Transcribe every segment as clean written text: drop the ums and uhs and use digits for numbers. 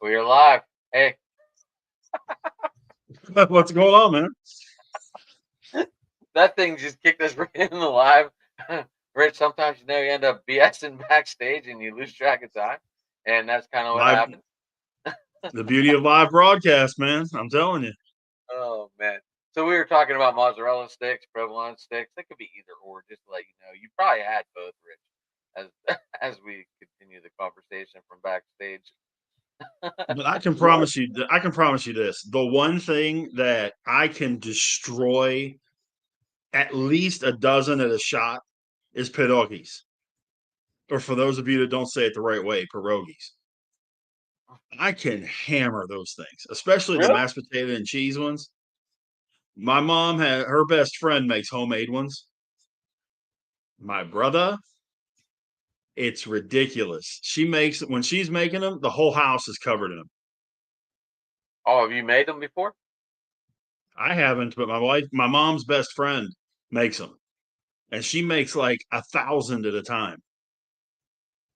We're live. Hey, What's going on, man? that thing just kicked us right in the live. Rich, sometimes you end up BSing backstage and you lose track of time, and that's kind of what Live, happened. the beauty of live broadcast, man. I'm telling you. Oh man! So we were talking about mozzarella sticks, provolone sticks. They could be either or. Just to let you know, you probably had both, Rich. As as we continue the conversation from backstage. But I can promise you this. The one thing that I can destroy at least a dozen at a shot is pierogies. Or for those of you that don't say it the right way, pierogies. I can hammer those things, especially the Really? mashed potato and cheese ones. My mom had her best friend makes homemade ones. My brother, it's ridiculous. She makes when she's making them, the whole house is covered in them. Oh, have you made them before? I haven't, but my mom's best friend makes them, and she makes like 1,000 at a time.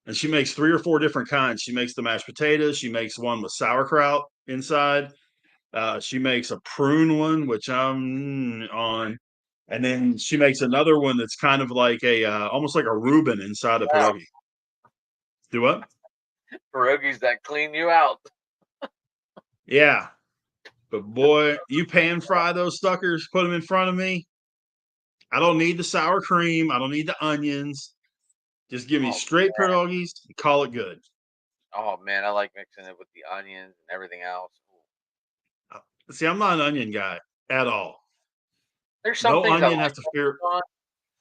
And she makes 3 or 4 different kinds. She makes the mashed potatoes. She makes one with sauerkraut inside. She makes a prune one, which I'm on, and then she makes another one that's kind of like a almost like a Reuben inside a Wow, pierogi. Do what? pierogies that clean you out. Yeah, but boy, you pan fry those suckers, put them in front of me. I don't need the sour cream. I don't need the onions. Just give me Oh straight pierogies and call it good. Oh man, I like mixing it with the onions and everything else. See, I'm not an onion guy at all. There's some No things I onion has like to fear. on.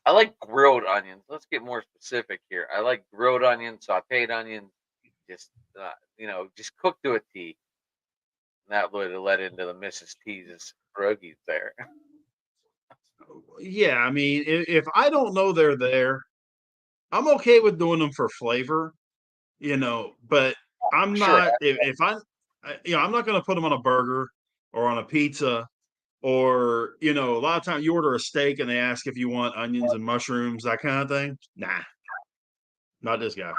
I like grilled onions. Let's get more specific here. I like grilled onions, sautéed onions, just just cooked to a T. And that would have led into the Mrs. T's pierogies there. Yeah, I mean, if I don't know they're there, I'm okay with doing them for flavor, but I'm Sure. not, if I'm not going to put them on a burger or on a pizza or, a lot of times you order a steak and they ask if you want onions and mushrooms, that kind of thing. Nah, not this guy.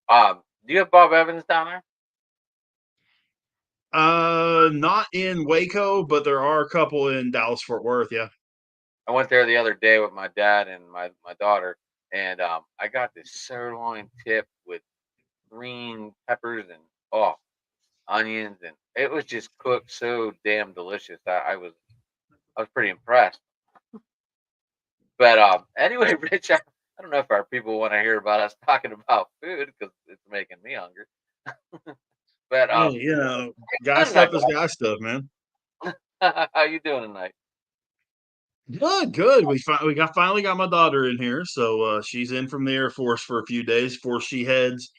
Do you have Bob Evans down there? Not in Waco, but there are a couple in Dallas Fort Worth. Yeah. I went there the other day with my dad and my daughter, and I got this sirloin tip with green peppers and onions, and it was just cooked so damn delicious. I was pretty impressed. But anyway, Rich, I don't know if our people want to hear about us talking about food because it's making me hungry. But Hey, guy stuff is guy stuff, man. how you doing tonight? Good, good. We finally got my daughter in here, so she's in from the Air Force for a few days before she heads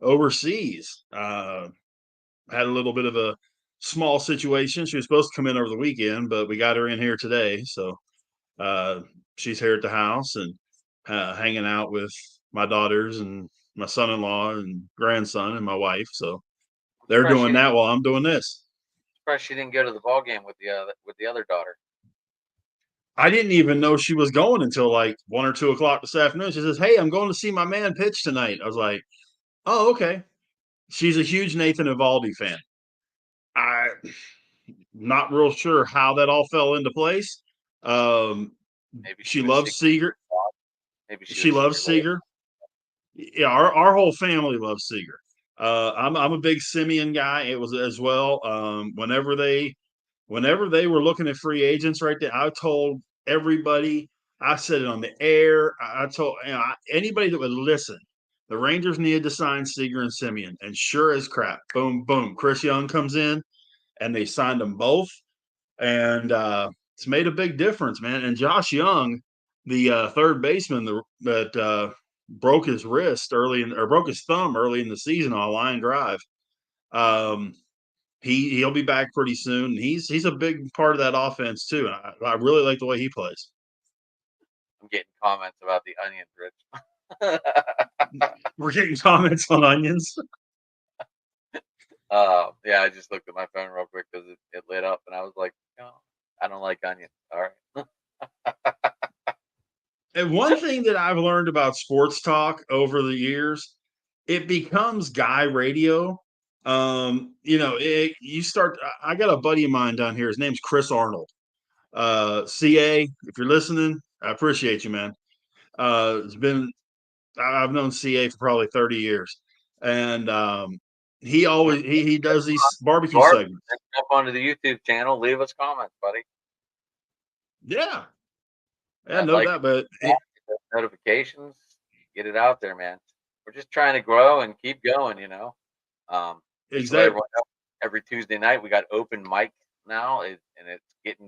overseas. Had a little bit of a small situation. She was supposed to come in over the weekend, but we got her in here today, so uh, she's here at the house and hanging out with my daughters and my son-in-law and grandson and my wife. So I'm they're surprised doing that while I'm doing this. she didn't go to the ball game with the other daughter. I didn't even know she was going until like 1 or 2 o'clock this afternoon. She says, "Hey, I'm going to see my man pitch tonight." I was like, "Oh, okay." She's a huge Nathan Evaldi fan. I not real sure how that all fell into place. Um, Maybe she she was loves secret. Seager. Maybe she She was loves secretly. Seager. Yeah, our whole family loves Seager. I'm a big Simeon guy. It was as well. Whenever they were looking at free agents right there, I told everybody. I said it on the air. I told anybody that would listen. The Rangers needed to sign Seager and Simeon, and sure as crap, boom, boom. Chris Young comes in, and they signed them both, and it's made a big difference, man. And Josh Young, the third baseman that broke his wrist or broke his thumb early in the season on a line drive. Um, he'll be back pretty soon. He's a big part of that offense too. And I really like the way he plays. I'm getting comments about the onions, Rich. We're getting comments on onions. Yeah, I just looked at my phone real quick because it lit up, and I was like, no, I don't like onions. All right. And one thing that I've learned about sports talk over the years it becomes guy radio. You start. I got a buddy of mine down here. His name's Chris Arnold. CA, if you're listening, I appreciate you, man. It's been I've known CA for probably 30 years, and he always he does these barbecue Barb, segments. jump onto the YouTube channel. Leave us comments, buddy. Yeah, yeah, That no like doubt. But notifications. Get it out there, man. We're just trying to grow and keep going. Just to let exactly. everyone know, every Tuesday night we got open mic now, and it's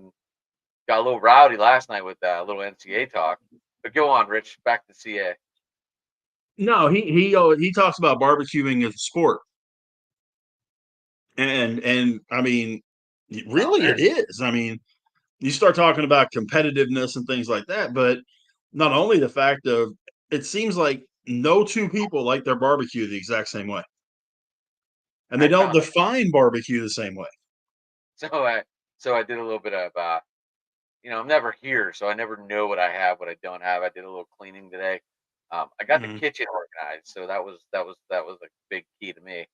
got a little rowdy last night with a little NCA talk. But go on, Rich. Back to CA. No, he talks about barbecuing as a sport, and I mean, Oh, really, there. it is. I mean, you start talking about competitiveness and things like that, but not only the fact of it seems like no two people like their barbecue the exact same way, and they I don't found define barbecue the same way. so I did a little bit of I'm never here, so I never know what I have, what I don't have. I did a little cleaning today. I got the Mhm. kitchen organized, so that was a big key to me.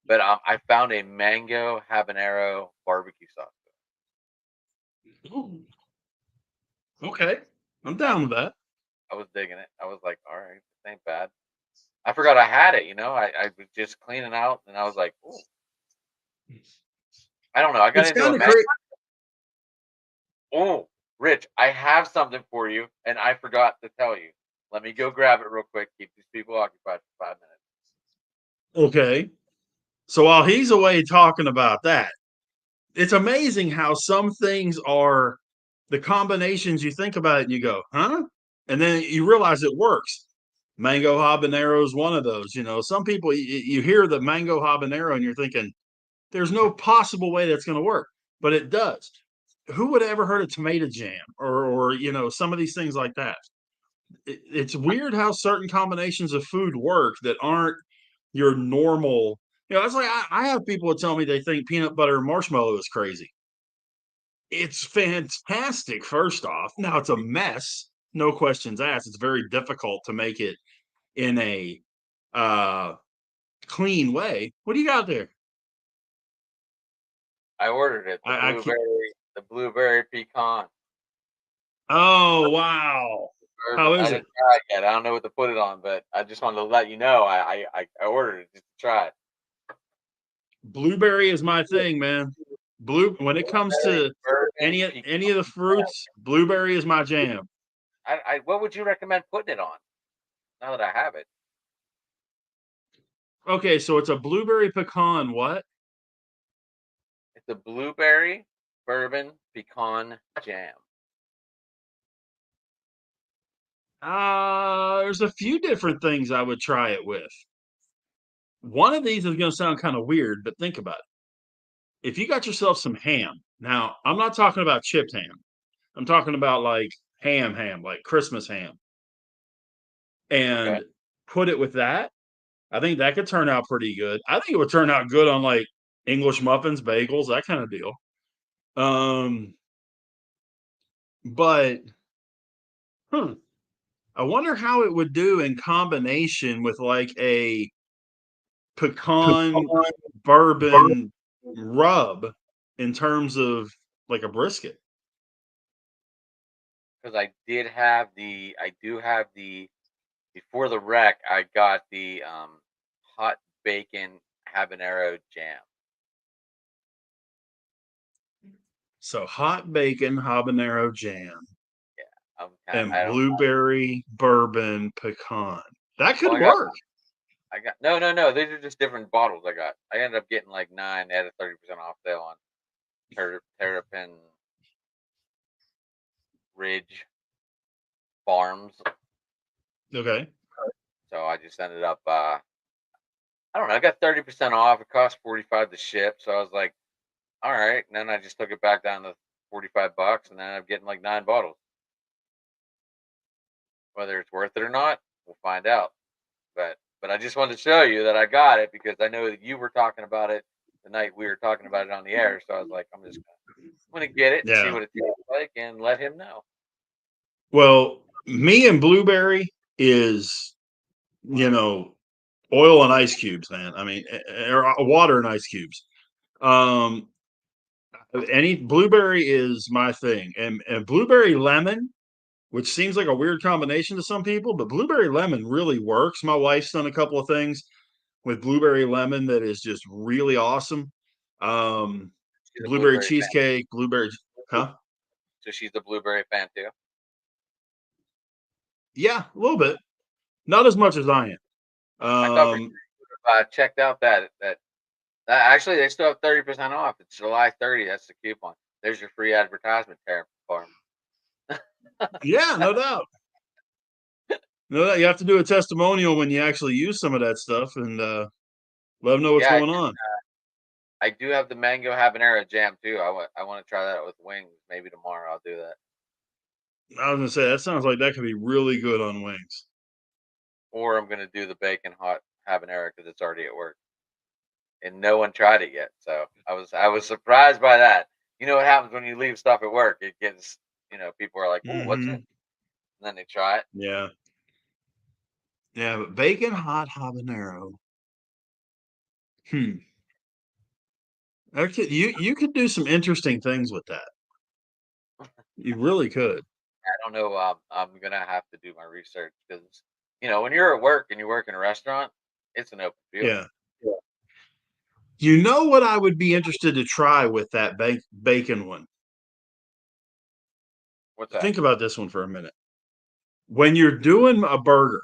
But I found a mango habanero barbecue sauce. Ooh, okay, I'm I down was with that. I was digging it. I was like, all right, this ain't bad. I forgot I had it. I was just cleaning out, and I was like, ooh, I don't know. I got It's into a kind of man. crazy. Oh, Rich, I have something for you, and I forgot to tell you. Let me go grab it real quick. Keep these people occupied for 5 minutes. Okay, so while he's away talking about that, it's amazing how some things are the combinations you think about it and you go, huh? And then you realize it works. Mango habanero is one of those. Some people you hear the mango habanero and you're thinking, there's no possible way that's going to work, but it does. Who would ever heard of tomato jam or some of these things like that? It's weird how certain combinations of food work that aren't your normal. It's like I have people that tell me they think peanut butter and marshmallow is crazy. It's fantastic, first off. Now it's a mess, no questions asked. It's very difficult to make it in a, uh, clean way. What do you got there? I ordered it. I can't. The blueberry pecan. Oh, wow. How Bourbon. I is it? didn't try it yet. I don't know what to put it on, but I just wanted to let you know I ordered it just to try it. Blueberry is my thing, man. When it comes Blueberry, to bourbon, any of the pecan. fruits, blueberry is my jam. What would you recommend putting it on? Now that I have it, Okay, so it's a blueberry pecan what? it's a blueberry bourbon pecan jam. There's a few different things I would try it with. One of these is gonna sound kinda weird, but think about it. If you got yourself some ham, now I'm not talking about chipped ham. I'm talking about like ham, like Christmas ham, Okay. and put it with that. I think that could turn out pretty good. I think it would turn out good on like English muffins, bagels, that kind of deal. Um, but hmm, I wonder how it would do in combination with like a pecan bourbon rub in terms of like a brisket. Because I do have before the wreck, I got the hot bacon habanero jam. So hot bacon habanero jam and I don't. blueberry bourbon pecan. That Well, could work. I got no, no, no. These are just different bottles. I ended up getting like 9. They had a 30% off sale on Terrapin Ridge Farms. Okay. So I just ended up. I don't know. I got 30% off. It cost 45 to ship. So I was like, all right. And then I just took it back down to $45, and then I'm getting like 9 bottles. Whether it's worth it or not, we'll find out. But I just wanted to show you that I got it because I know that you were talking about it the night we were talking about it on the air. So I was like, I'm gonna get it and see Yeah. what it tastes like and let him know. Well, me and blueberry is, you know, Oil and ice cubes, man. I mean, or water and ice cubes. Um, any blueberry is my thing, and blueberry lemon, which seems like a weird combination to some people, but blueberry lemon really works. My wife's done a couple of things with blueberry lemon that is just really awesome. Um, She's a blueberry blueberry fan. cheesecake, blueberry, huh? So she's a blueberry fan too. Yeah, a little bit. Not as much as I am. I thought for sure checked out that actually they still have 30% off. It's July 30. That's the coupon. There's your free advertisement there for 'em. Yeah, no doubt. No doubt. You have to do a testimonial when you actually use some of that stuff and let them know what's Yeah, going on. I do have the mango habanero jam too. I want to try that with wings. Maybe tomorrow I'll do that. I was gonna say that sounds like that could be really good on wings. Or I'm gonna do the bacon hot habanero because it's already at work and no one tried it yet. So I was surprised by that. You know what happens when you leave stuff at work? It gets people are like, "Oh, what's it?" Hmm. And then they try it. Yeah, yeah, but bacon hot habanero. Hmm. Okay, you could do some interesting things with that. You really could. I don't know. I'm gonna have to do my research because when you're at work and you work in a restaurant, it's an open field. Yeah. You know what I would be interested to try with that bacon one? What's that? Think about this one for a minute. When you're doing a burger,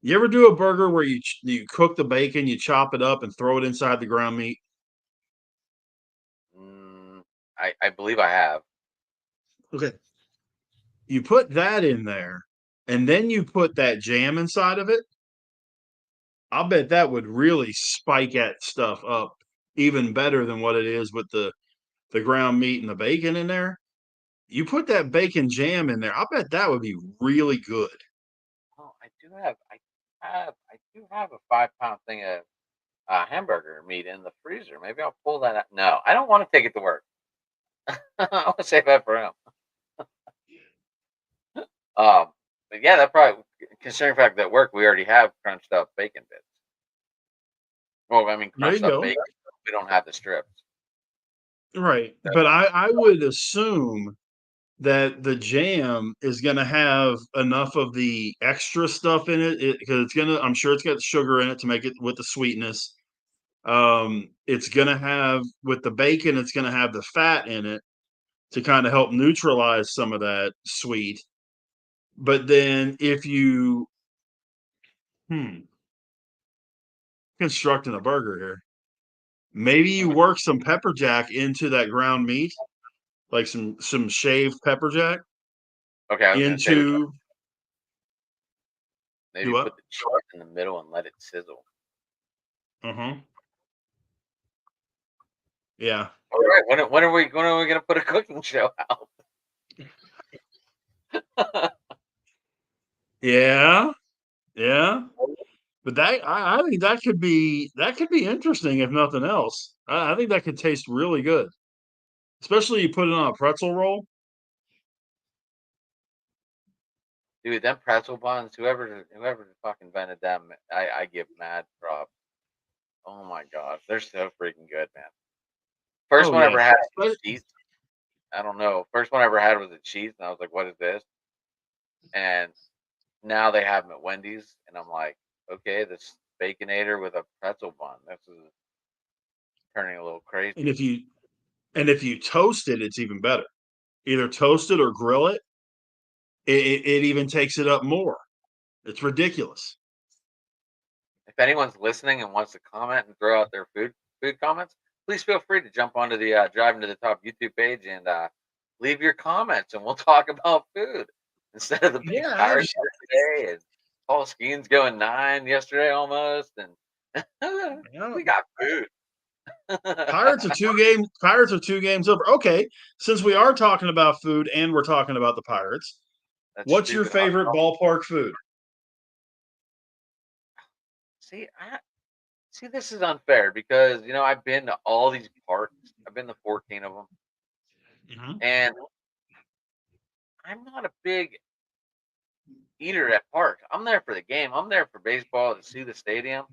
you ever do a burger where you cook the bacon, you chop it up and throw it inside the ground meat? I believe I have. Okay. You put that in there, and then you put that jam inside of it. I'll bet that would really spike that stuff up even better than what it is with the ground meat and the bacon in there. You put that bacon jam in there, I bet that would be really good. Oh, I do have a 5 pound thing of hamburger meat in the freezer. Maybe I'll pull that out. No, I don't want to take it to work. I want to save that for him. But yeah, that probably considering the fact that at work we already have crunched up bacon bits. Well, I mean There crunched you up go. bacon. We don't have the strips. Right. But I would assume that the jam is going to have enough of the extra stuff in it because it's going to, I'm sure it's got sugar in it to make it with the sweetness. It's going to have, with the bacon, it's going to have the fat in it to kind of help neutralize some of that sweet. But then if you, hmm, constructing a burger here, maybe you work some pepper jack into that ground meat, like some shaved pepper jack Okay, I was gonna say into, do maybe what? put the cheese in the middle and let it sizzle. Uh-huh. Yeah. All right, when are we gonna put a cooking show out? Yeah. Yeah. But I think that could be interesting if nothing else. I think that could taste really good, especially you put it on a pretzel roll. Dude, them pretzel buns, whoever fucking invented them, I give mad props. Oh my gosh, they're so freaking good, man. First Oh one I yeah. ever had was But- cheese. I don't know. First one I ever had was a cheese, and I was like, "What is this?" And now they have them at Wendy's, and I'm like, "Okay, this baconator with a pretzel bun. This is turning a little And crazy." if you toast it, it's even better. Either toast it or grill it. It even takes it up more. It's ridiculous. If anyone's listening and wants to comment and throw out their food comments, please feel free to jump onto the Driving to the Top YouTube page and leave your comments, and we'll talk about food instead of the big Yeah, Pirates yesterday and Paul Skeens going 9 yesterday almost, and yeah. we got food. Pirates are 2 games over. Okay, since we are talking about food and we're talking about the Pirates, That what's your stupid hot favorite dog. ballpark food? See, this is unfair because I've been to all these parks. I've been to 14 of them, Mhm. and I'm not a big eater at parks. I'm there for the game. I'm there for baseball to see the stadium.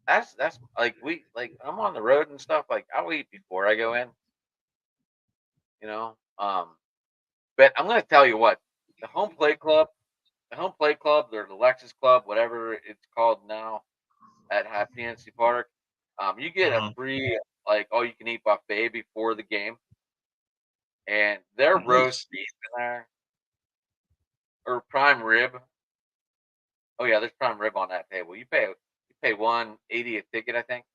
That's like I'm on the road and stuff. Like I'll eat before I go in. You know. But I'm gonna tell you what the home plate club, or the Lexus Club, whatever it's called now at PNC Park. You get a Uh-huh. free all you can eat buffet before the game, and their roast Nice. beef in there or prime rib. Oh yeah, there's prime rib on that table. You pay 180 a ticket, I think.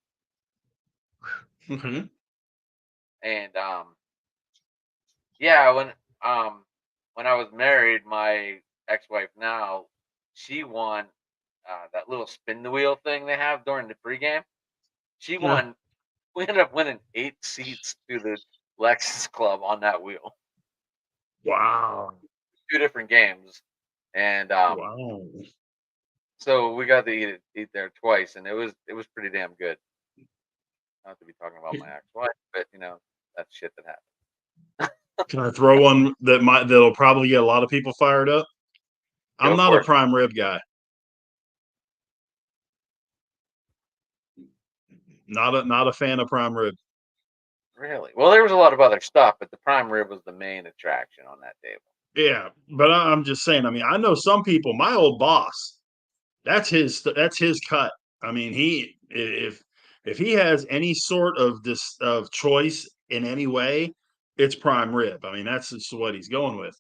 Mhm. And yeah, when I was married, my ex-wife now, she won that little spin the wheel thing they have during the pregame. She Yeah. won. We ended up winning 8 seats to the Lexus Club on that wheel. Wow. 2 different games, and Wow. so we got to eat there twice, and it was pretty damn good. Not to be talking about my ex-wife, but that's shit that happened. Can I throw one that'll probably get a lot of people fired up? I'm Go not a for it. prime rib guy. Not a fan of prime rib. Really? Well, there was a lot of other stuff, but the prime rib was the main attraction on that table. Yeah, but I'm just saying. I mean, I know some people. My old boss, that's his cut. I mean, if he has any sort of this of choice in any way, it's prime rib. I mean, that's just what he's going with.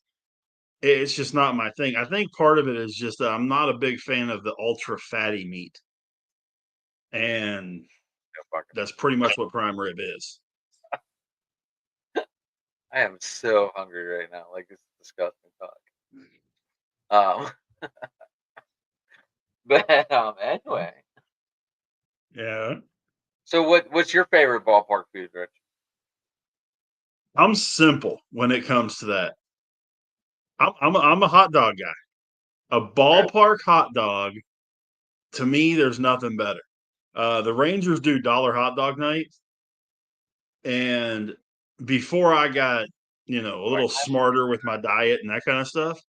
It's just not my thing. I think part of it is just that I'm not a big fan of the ultra fatty meat, and No fucking that's pretty much what prime rib is. I am so hungry right now. Like it's disgusting talk. Um, but anyway. Yeah, So what's your favorite ballpark food, Rich? I'm simple when it comes to that. I'm a hot dog guy. A Really? ballpark hot dog, to me, there's nothing better. The Rangers do dollar hot dog night, and before I got a Do I little have smarter with my diet and that kind of stuff,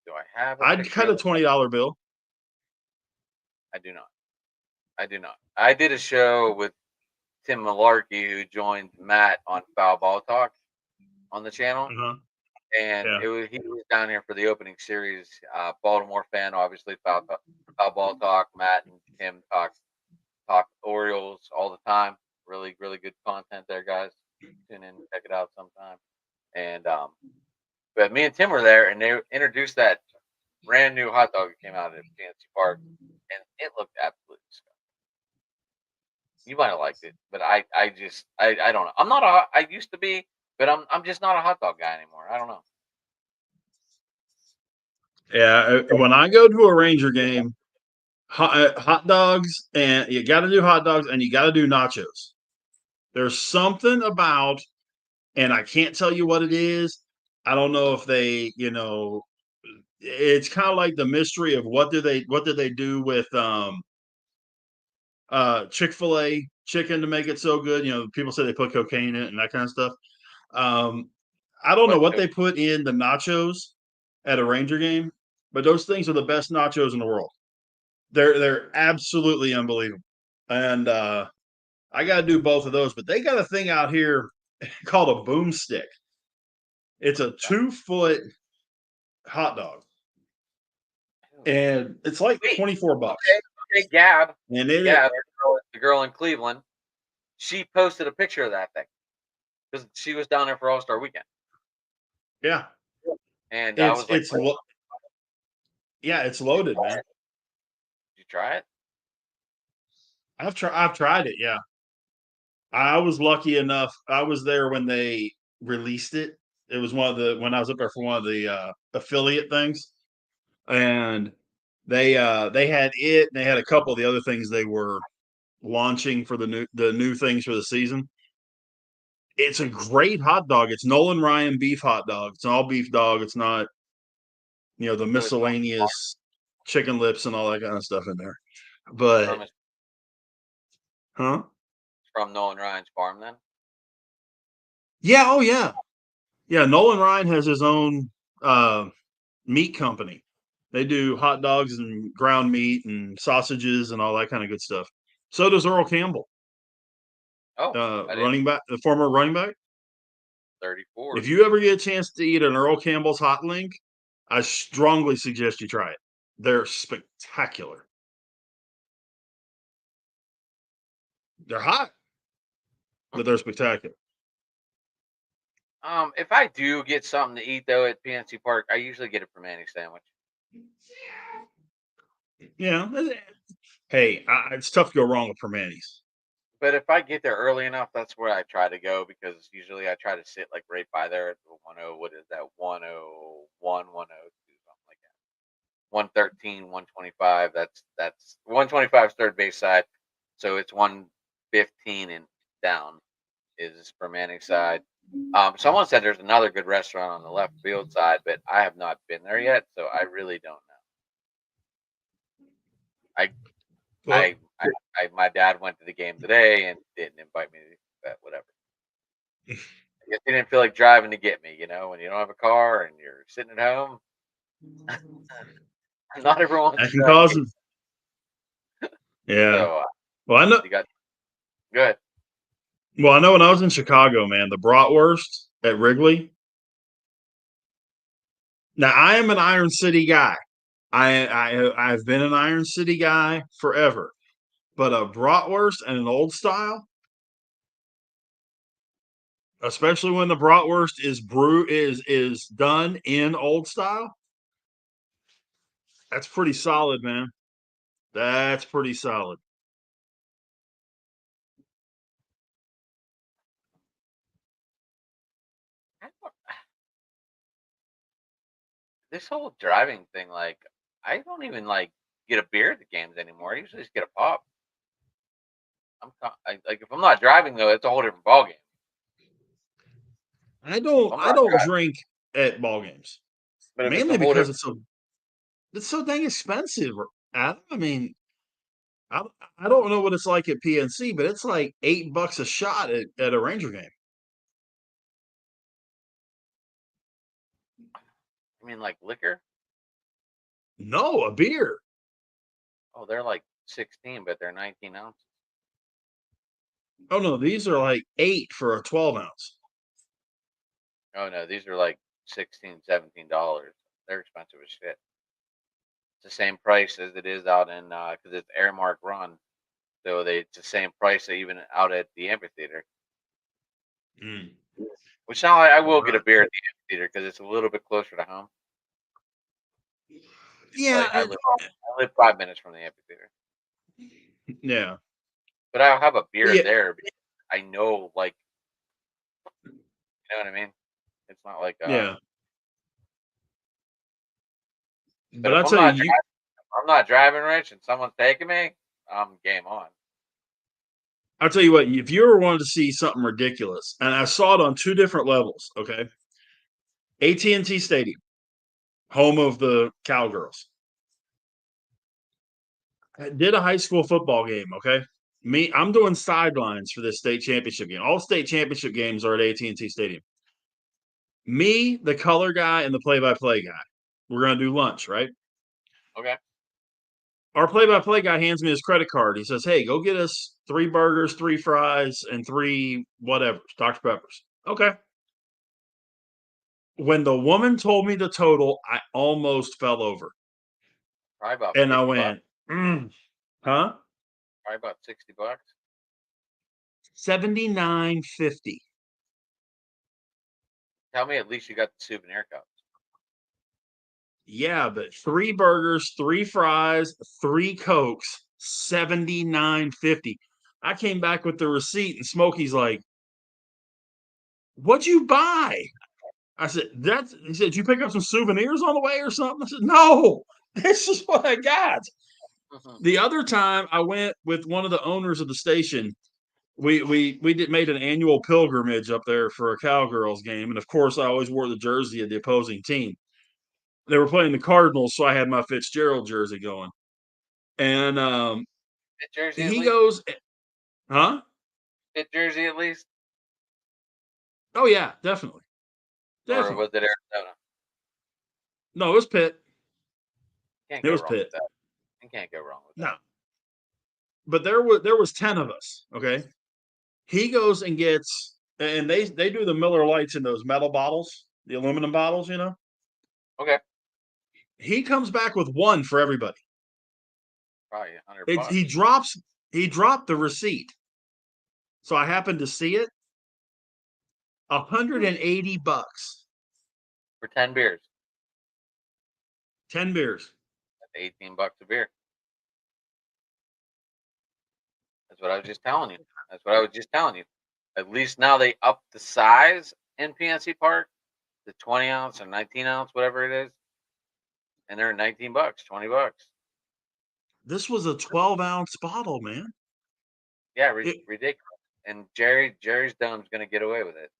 do I have a I'd picture cut of a it? $20 bill. I do not. I do not. I did a show with Tim Malarkey, who joined Matt on Foul Ball Talk on the channel, Uh-huh. and Yeah. he was down here for the opening series. Baltimore fan, obviously. Foul Ball Talk. Matt and Tim talk Orioles all the time. Really, really good content there, guys. Tune in, check it out sometime. And but me and Tim were there, and they introduced that brand new hot dog that came out at PNC Park, and it looked absolutely disgusting. You might have liked it, but I don't know. I used to be, but I'm just not a hot dog guy anymore. I don't know. Yeah. When I go to a Ranger game, hot dogs, and you got to do hot dogs, and you got to do nachos. There's something about, and I can't tell you what it is. I don't know if it's kind of like the mystery of what did they do with Chick-fil-A chicken to make it so good. People say they put cocaine in it and that kind of stuff. Um, I don't know But what they put in the nachos at a Ranger game, but those things are the best nachos in the world. They're absolutely unbelievable. And I got to do both of those, but they got a thing out here called a boomstick. It's what a is that? 2 foot hot dog, Ew. and it's like Wait, 24 bucks. okay, Gab, And the girl in Cleveland, she posted a picture of that thing because she was down there for All Star Weekend, yeah, and I it's was like, it's "What? lo- yeah, it's Did you loaded, try man. it? Did you try it?" I've tried it. Yeah, I was lucky enough. I was there when they released it. It was when I was up there for one of the affiliate things, and they had it. And they had a couple of the other things they were launching for the new things for the season. It's a great hot dog. It's Nolan Ryan beef hot dog. It's an all beef dog. It's not the So it's from miscellaneous chicken lips and all that kind of stuff in there. from But his, huh? from Nolan Ryan's farm then. Yeah. Oh yeah. Yeah. Nolan Ryan has his own uh, meat company. They do hot dogs and ground meat and sausages and all that kind of good stuff. So does Earl Campbell, Oh, I didn't. running back, the former running back. 34. If you ever get a chance to eat an Earl Campbell's hot link, I strongly suggest you try it. They're spectacular. They're hot, but they're spectacular. If I do get something to eat though at PNC Park, I usually get a Permane sandwich. Yeah. Hey, it's tough to go wrong with Permanis. But if I get there early enough, that's where I try to go because usually I try to sit like right by there at the 10. What is that? 101, 102, something like that. 113, 125. That's 125 third base side. So it's 115 and down is for Manning side. Someone said there's another good restaurant on the left field side, but I have not been there yet, so I really don't know. I Well, my dad went to the game today and didn't invite me, but whatever. I guess he didn't feel like driving to get me. When you don't have a car and you're sitting at home, not everyone wants that to can drive to cause get. them. Yeah. So Well, I know. you got good. Well, I know when I was in Chicago, man, the bratwurst at Wrigley. Now, I am an Iron City guy. I've been an Iron City guy forever. But a bratwurst and an old style, especially when the bratwurst is done in old style, that's pretty solid, man. That's pretty solid. I don't- This whole driving thing, like, I don't even like get a beer at the games anymore. I usually just get a pop. Like if I'm not driving though, it's a whole different ballgame. I If don't I'm I not don't driving, drink at ball games but if it's a mainly whole because different. it's so dang expensive. Adam. I mean, I I don't know what it's like at PNC, but it's like $8 a shot at a Ranger game. I mean, like liquor. No, a beer. Oh, they're like 16, but they're 19 ounces. Oh no, these are like 8 for a 12 ounce. Oh no, these are like 16, $17. They're expensive as shit. It's the same price as it is out in because it's Airmark Run, so it's the same price even out at the amphitheater. Mm. Which now I will get a Right. beer at the amphitheater because it's a little bit closer to home. It's Yeah, like I live 5 minutes from the amphitheater, yeah, but I'll have a beer yeah, there because I know, like, you know what I mean. It's not like yeah. but But if I I'm tell you, not I'm not driving, Rich, and someone's taking me, I'm game on. I'll tell you what. If you ever wanted to see something ridiculous, and I saw it on two different levels. Okay, AT&T Stadium, home of the Cowgirls. I did a high school football game. Okay, I'm doing sidelines for this state championship game. All state championship games are at AT&T Stadium. Me, the color guy, and the play-by-play guy. We're gonna do lunch, right? Okay. Our play-by-play guy hands me his credit card. He says, "Hey, go get us 3 burgers, 3 fries, and 3 whatever Dr. Peppers." Okay. When the woman told me the total, I almost fell over, Probably about and I 50 bucks. went, "Huh? Probably about 60 bucks. 79.50." Tell me at least you got the souvenir cups. Yeah, but 3 burgers, 3 fries, 3 Cokes, 79.50. I came back with the receipt, and Smokey's like, "What'd you buy?" I said, "That's." He said, "You pick up some souvenirs on the way or something?" I said, "No, this is what I got." Mhm. The other time I went with one of the owners of the station, we did made an annual pilgrimage up there for a Cowgirls game, and of course I always wore the jersey of the opposing team. They were playing the Cardinals, so I had my Fitzgerald jersey going. And Fit jersey at he least. goes, "Huh? Fit jersey at least, Oh yeah, definitely, or definitely. was it Arizona? No, it was Pitt. Can't It go was wrong Pitt. with that. You can't go wrong with No, that. but there was 10 of us. Okay, he goes and gets, and they do the Miller Lights in those metal bottles, the aluminum bottles. Okay, He comes back with one for everybody. probably 100 It, bucks he dropped the receipt, so I happened to see it. $180, for 10 beers. 10 beers. That's $18 a beer. That's what I was just telling you. That's what I was just telling you. At least now they up the size in PNC Park to 20 ounce or 19 ounce, whatever it is, and they're $19, $20. This was a 12-ounce bottle, man. Yeah, It, ridiculous. And Jerry's Dome's gonna get away with it.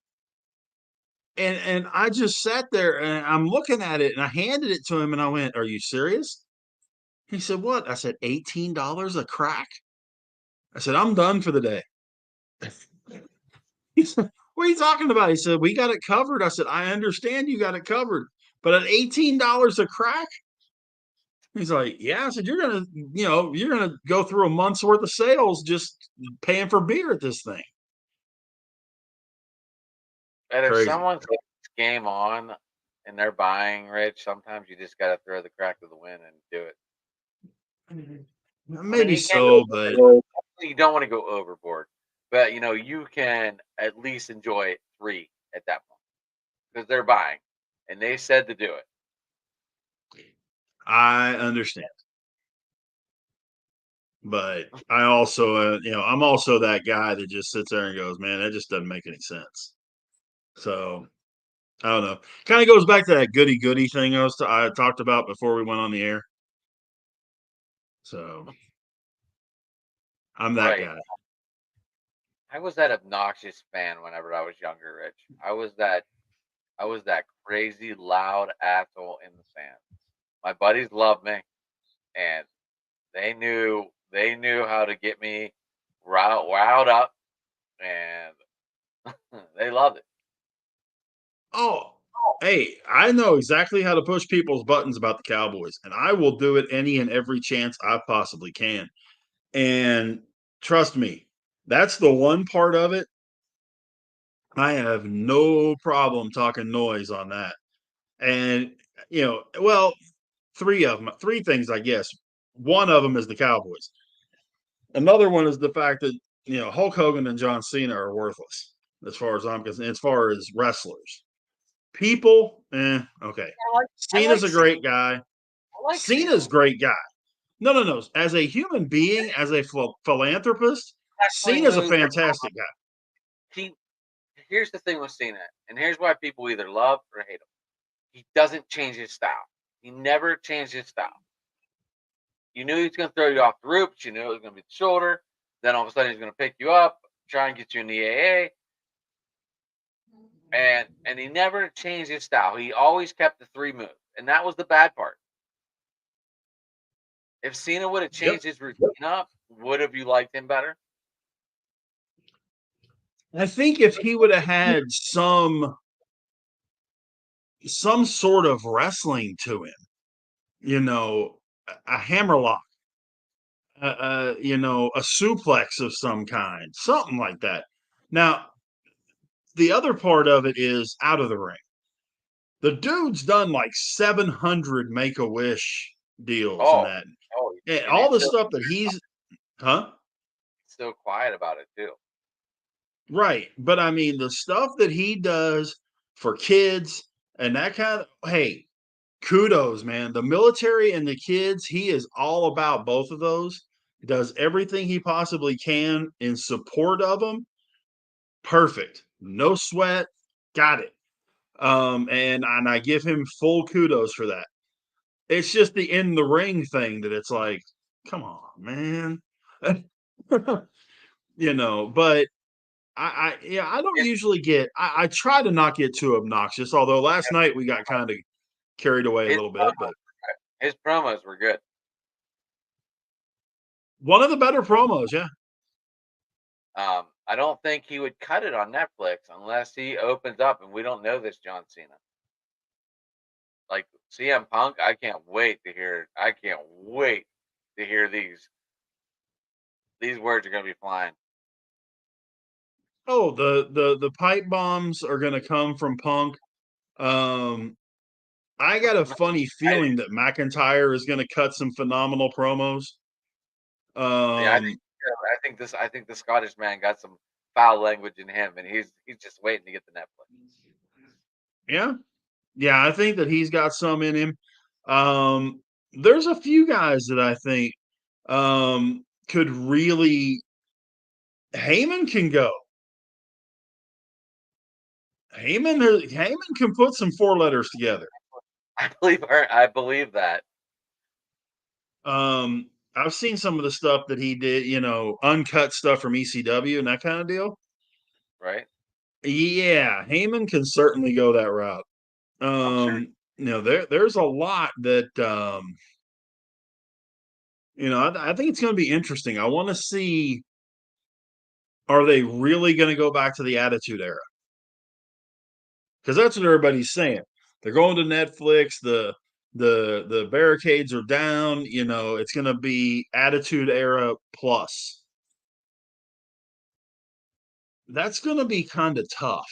and I just sat there and I'm looking at it and I handed it to him and I went, "Are you serious?" He said, "What?" I said, $18 a crack. I said, "I'm done for the day." He said, "What are you talking about?" He said, "We got it covered." I said, "I understand you got it covered, but at $18 a crack?" He's like, "Yeah." I said, "You're gonna go through a month's worth of sales just paying for beer at this thing." And if Crazy. someone's got this game on and they're buying, Rich, sometimes you just gotta throw the crack to the wind and do it. I mean, Maybe you can't go. so, but You don't want to go overboard, but you can at least enjoy 3 at that point because they're buying, and they said to do it. I understand. But I also, I'm also that guy that just sits there and goes, "Man, that just doesn't make any sense." So I don't know. Kind of goes back to that goody goody thing I talked about before we went on the air. So I'm that Right. guy. I was that obnoxious fan whenever I was younger, Rich. I was that crazy loud asshole in the stand. My buddies loved me, and they knew how to get me riled up, and they loved it. Oh, hey, I know exactly how to push people's buttons about the Cowboys, and I will do it any and every chance I possibly can. And trust me, that's the one part of it. I have no problem talking noise on that. And, well, three things, I guess. One of them is the Cowboys. Another one is the fact that, Hulk Hogan and John Cena are worthless as far as I'm concerned, as far as wrestlers. People, okay. I like Cena's a seeing great guy. I like seeing Cena's them. a great guy. No, no, no. As a human being, as a philanthropist, Actually Cena's a moves. fantastic guy. He Here's the thing with Cena, and here's why people either love or hate him. He doesn't change his style. He never changed his style. You knew he was going to throw you off the ropes. You knew it was going to be the shoulder. Then all of a sudden he's going to pick you up, try and get you in the AA, and he never changed his style. He always kept the 3 moves, and that was the bad part. If Cena would have Yep. changed his routine up, would have you liked him better? I think if he would have had some sort of wrestling to him, a hammerlock, a suplex of some kind, something like that. Now, the other part of it is out of the ring. The dude's done like 700 Make a Wish deals and Oh, that. oh, And and all the stuff that huh? he's still quiet about it too. Right. But I mean, the stuff that he does for kids and that kind of, hey, kudos, man. The military and the kids, he is all about both of those. Does everything he possibly can in support of them. Perfect. No sweat. Got it. And I give him full kudos for that. It's just the in the ring thing that it's like, come on, man. But I don't His, usually I try to not get too obnoxious, although last night we got kind of carried away a his, little bit, but his promos were good. one of the better promos, yeah. I don't think he would cut it on Netflix unless he opens up, and we don't know this John Cena. like CM Punk. I can't wait to hear. I can't wait to hear these words are gonna be flying. Oh, the pipe bombs are gonna come from Punk. Um, I got a funny I, feeling that McIntyre is gonna cut some phenomenal promos. yeah, I think the Scottish man got some foul language in him, and he's just waiting to get the Netflix. Yeah, yeah, I think that he's got some in him. There's a few guys that I think could really. Heyman can go. Heyman can put some four letters together. I believe that. Um, I've seen some of the stuff that he did, uncut stuff from ECW and that kind of deal. Right? Yeah, Heyman can certainly go that route. I'm sure. There's a lot that I think it's going to be interesting. I want to see, are they really going to go back to the Attitude Era? Because that's what everybody's saying. They're going to Netflix. The barricades are down. It's going to be Attitude Era plus. That's going to be kind of tough.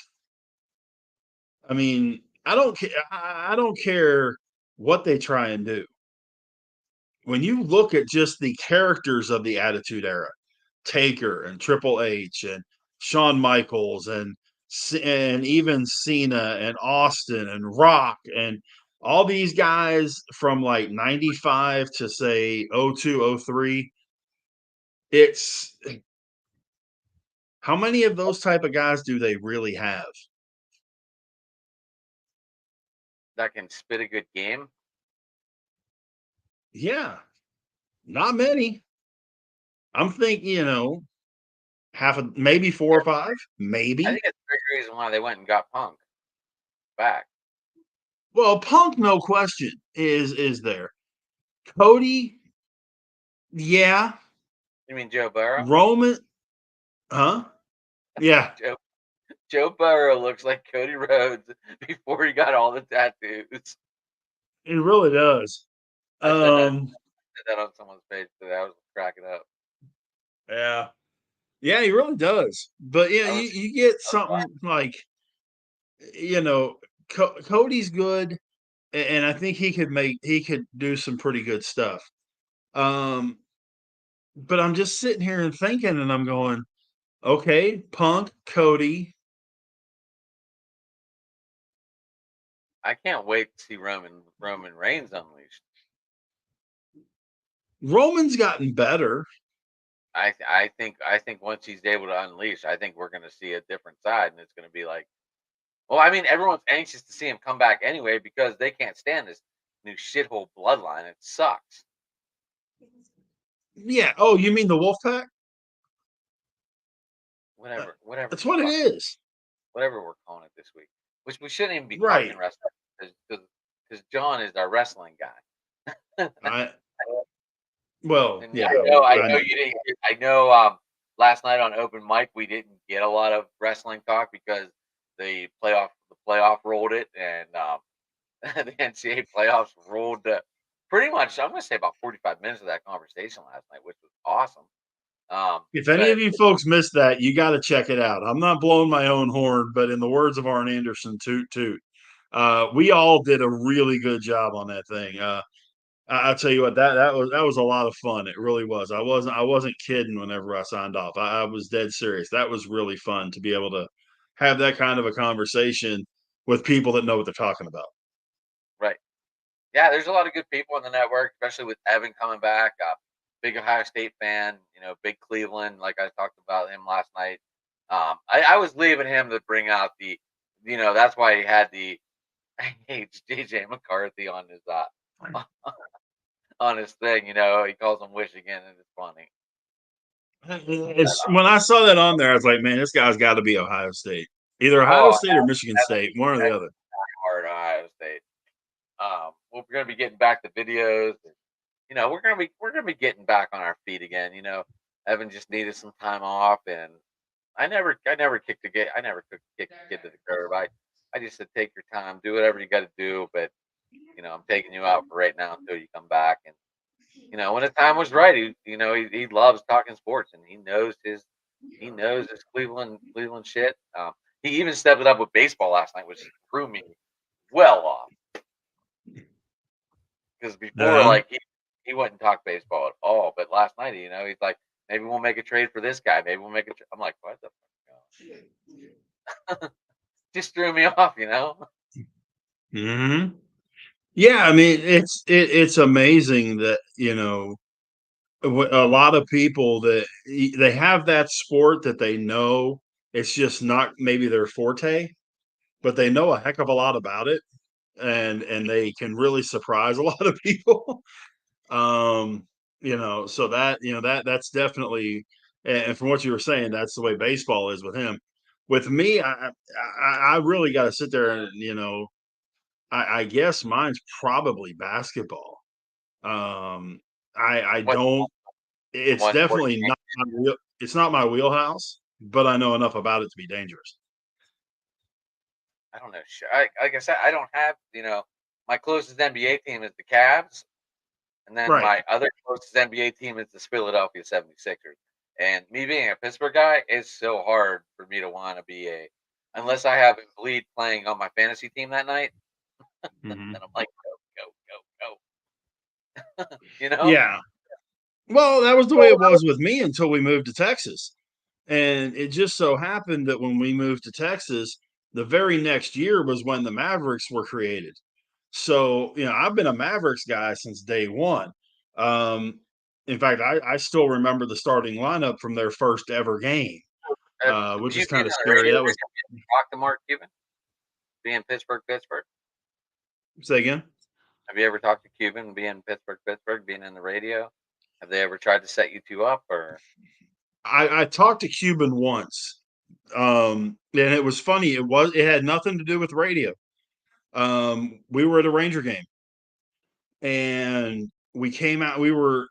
I mean, I don't care what they try and do. When you look at just the characters of the Attitude Era, Taker and Triple H and Shawn Michaels and even Cena and Austin and Rock and all these guys from like 95 to say 02, 03, it's how many of those type of guys do they really have? That can spit a good game. Yeah, not many. I'm thinking, maybe four or five, I maybe. think it's a big reason why they went and got Punk back. Well, Punk, no question, is there. Cody, yeah. You mean Joe Burrow? Roman, huh? Yeah, Joe Joe Burrow looks like Cody Rhodes before he got all the tattoos. it really does. I said that Um, said that on someone's page today. I was cracking up. yeah, yeah, he really does. But yeah, I you was you get so glad. something like you know, Cody's good, and I think he could do some pretty good stuff. Um, but I'm just sitting here and thinking, and I'm going, okay, Punk, Cody, I can't wait to see Roman Reigns unleashed. Roman's gotten better. I think once he's able to unleash, I think we're going to see a different side, and it's going to be like, well, I mean, everyone's anxious to see him come back anyway because they can't stand this new shithole bloodline. It sucks. Yeah. Oh, you mean the Wolfpack? Uh, Whatever that's the what it fuck, is. whatever we're calling it this week. Which we shouldn't even be talking Right. wrestling because John is our wrestling guy. I well, And yeah. I I know know. you didn't. I know. Last night on open mic, we didn't get a lot of wrestling talk because the playoff rolled it, and the NCAA playoffs rolled pretty much. I'm going to say about 45 minutes of that conversation last night, which was awesome. If any But of you folks missed that, you got to check it out. I'm not blowing my own horn, but in the words of Arn Anderson, toot toot. We all did a really good job on that thing. I'll tell you what, that was a lot of fun. It really was. I wasn't kidding whenever I signed off. I was dead serious. That was really fun to be able to have that kind of a conversation with people that know what they're talking about. right, yeah, there's a lot of good people on the network, especially with Evan coming back. Big Ohio State fan, big Cleveland. Like I talked about him last night. I was leaving him to bring out that's why he had the JJ McCarthy on his on his thing. He calls him Wish again, and it's funny. When I saw that on there, I was like, man, this guy's got to be Ohio State, either Ohio Oh, State or Michigan State, one or the Evan other. hard Ohio State. We're gonna be getting back to videos. And, we're gonna be getting back on our feet again. Evan just needed some time off, and I never kicked the kid to the curb. I just said take your time, do whatever you got to do, but I'm taking you out for right now until you come back. And when the time was right, he loves talking sports, and he knows his Cleveland shit. He even stepped it up with baseball last night, which threw me well off because before, Yeah. like, he wouldn't talk baseball at all. But last night, he's like, maybe we'll make a trade for this guy. Maybe we'll make a. I'm like, what the fuck? Just threw me off. Hmm. Yeah, I mean, it's amazing that a lot of people that they have that sport that they know it's just not maybe their forte, but they know a heck of a lot about it, and they can really surprise a lot of people. Um, so that's definitely, and from what you were saying, that's the way baseball is with him. With me, I really got to sit there and I guess mine's probably basketball. Um, I What's don't. the It's one sport you definitely can't? it's not my wheelhouse, but I know enough about it to be dangerous. I don't know. Like I said, I don't have. My closest NBA team is the Cavs, and then Right. my other closest NBA team is the Philadelphia 76ers. And me being a Pittsburgh guy, it's so hard for me to want to be unless I have a bleed playing on my fantasy team that night. Mhm. Then I'm like, go, go, go, go. You know? Yeah. Well, that was the way it was with me until we moved to Texas. And it just so happened that when we moved to Texas, the very next year was when the Mavericks were created. So, I've been a Mavericks guy since day one. Um, in fact, I still remember the starting lineup from their first ever game, which You is being kind of on the scary. radio, That was, have you ever talked to Mark Cuban? Being Pittsburgh? say again? Have you ever talked to Cuban being Pittsburgh, being in the radio? Have they ever tried to set you two up or? I talked to Cuban once, and it was funny. It had nothing to do with radio. We were at a Ranger game, and we came out. We were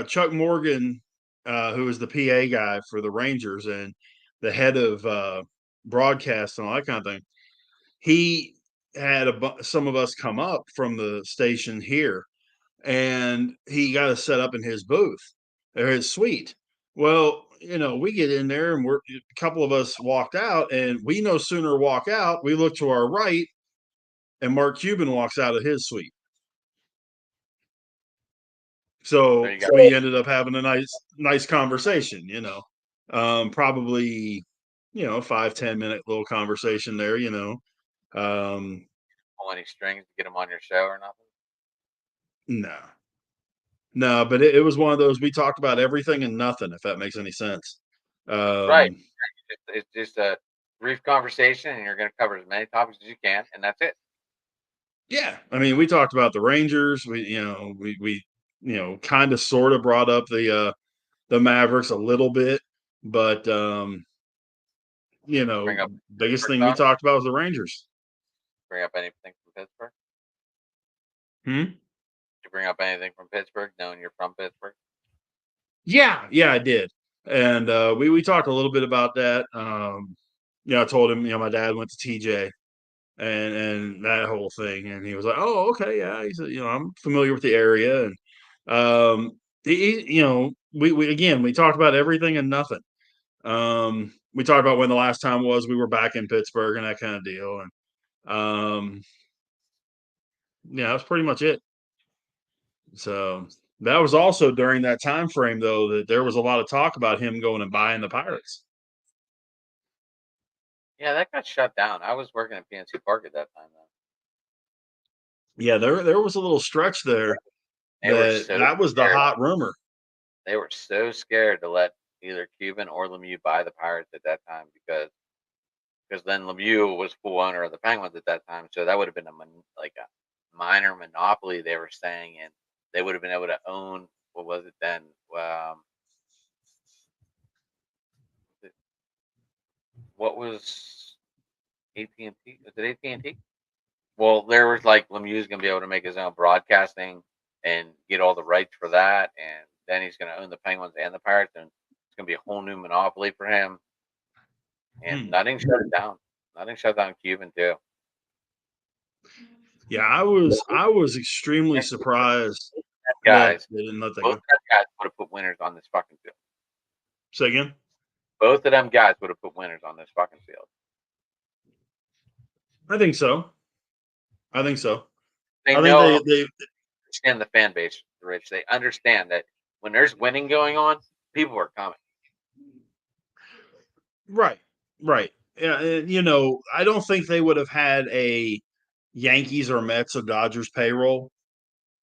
Chuck Morgan, who was the PA guy for the Rangers and the head of broadcast and all that kind of thing. He had some of us come up from the station here, and he got us set up in his booth or his suite. Well, we get in there and a couple of us walked out, and we no sooner walk out, we look to our right, and Mark Cuban walks out of his suite. There So you go. we ended up having a nice conversation. Probably 5-10 minute little conversation there. Um, Pull any strings to get them on your show or nothing? no, no, but it was one of those we talked about everything and nothing, if that makes any sense. Right. Um, It's just a brief conversation, and you're going to cover as many topics as you can, and that's it. Yeah, I mean, we talked about the Rangers. We kind of sort of brought up the Mavericks a little bit, but Bring up biggest Pittsburgh thing we stuff. talked about was the Rangers. Bring up anything from Pittsburgh. Hmm? Did you bring up anything from Pittsburgh, knowing you're from Pittsburgh? Yeah, yeah, I did, and we talked a little bit about that. I told him my dad went to TJ and that whole thing, and he was like, "Oh, okay, yeah." He said, "I'm familiar with the area," and we again we talked about everything and nothing. We talked about when the last time was we were back in Pittsburgh and that kind of deal, and yeah, that's pretty much it. So that was also during that time frame, though, that there was a lot of talk about him going and buying the Pirates. Yeah, that got shut down. I was working at PNC Park at that time. Though. Yeah, there was a little stretch there They were that so that was the scared. hot rumor. They were so scared to let either Cuban or Lemieux buy the Pirates at that time because then Lemieux was full owner of the Penguins at that time, so that would have been like a minor monopoly they were saying, and they would have been able to own what was it then? What was AT&T? Was it AT&T? Well, there was like Lemieux's gonna be able to make his own broadcasting and get all the rights for that, and then he's gonna own the Penguins and the Pirates, and it's gonna be a whole new monopoly for him. And Hmm. nothing shut it down. Nothing shut down Cuban too. Yeah, I was extremely And surprised that guys, they didn't let that both go. of them guys would have put winners on this fucking field. Say again? Both of them guys would have put winners on this fucking field. I think so. I think so. They I think know they understand the fan base, Rich. They understand that when there's winning going on, people are coming. right, right. Yeah, I don't think they would have had a Yankees or Mets or Dodgers payroll,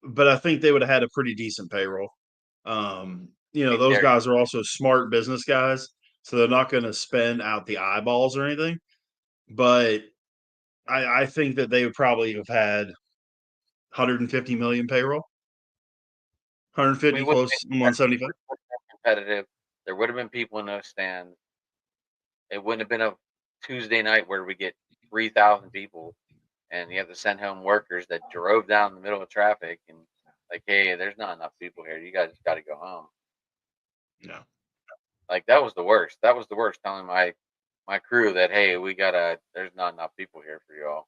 but I think they would have had a pretty decent payroll. I mean, Those they're guys are also smart business guys, so they're not going to spend out the eyeballs or anything. But I think that they would probably have had 150 million payroll, we 150 would close, 175. have been competitive. There would have been people in those stands. It wouldn't have been a Tuesday night where we get 3,000 people and you have to send home workers that drove down the middle of traffic and like, hey, there's not enough people here. You guys got to go home. No. Like that was the worst. That was the worst. Telling my crew that hey, we gotta. There's not enough people here for y'all.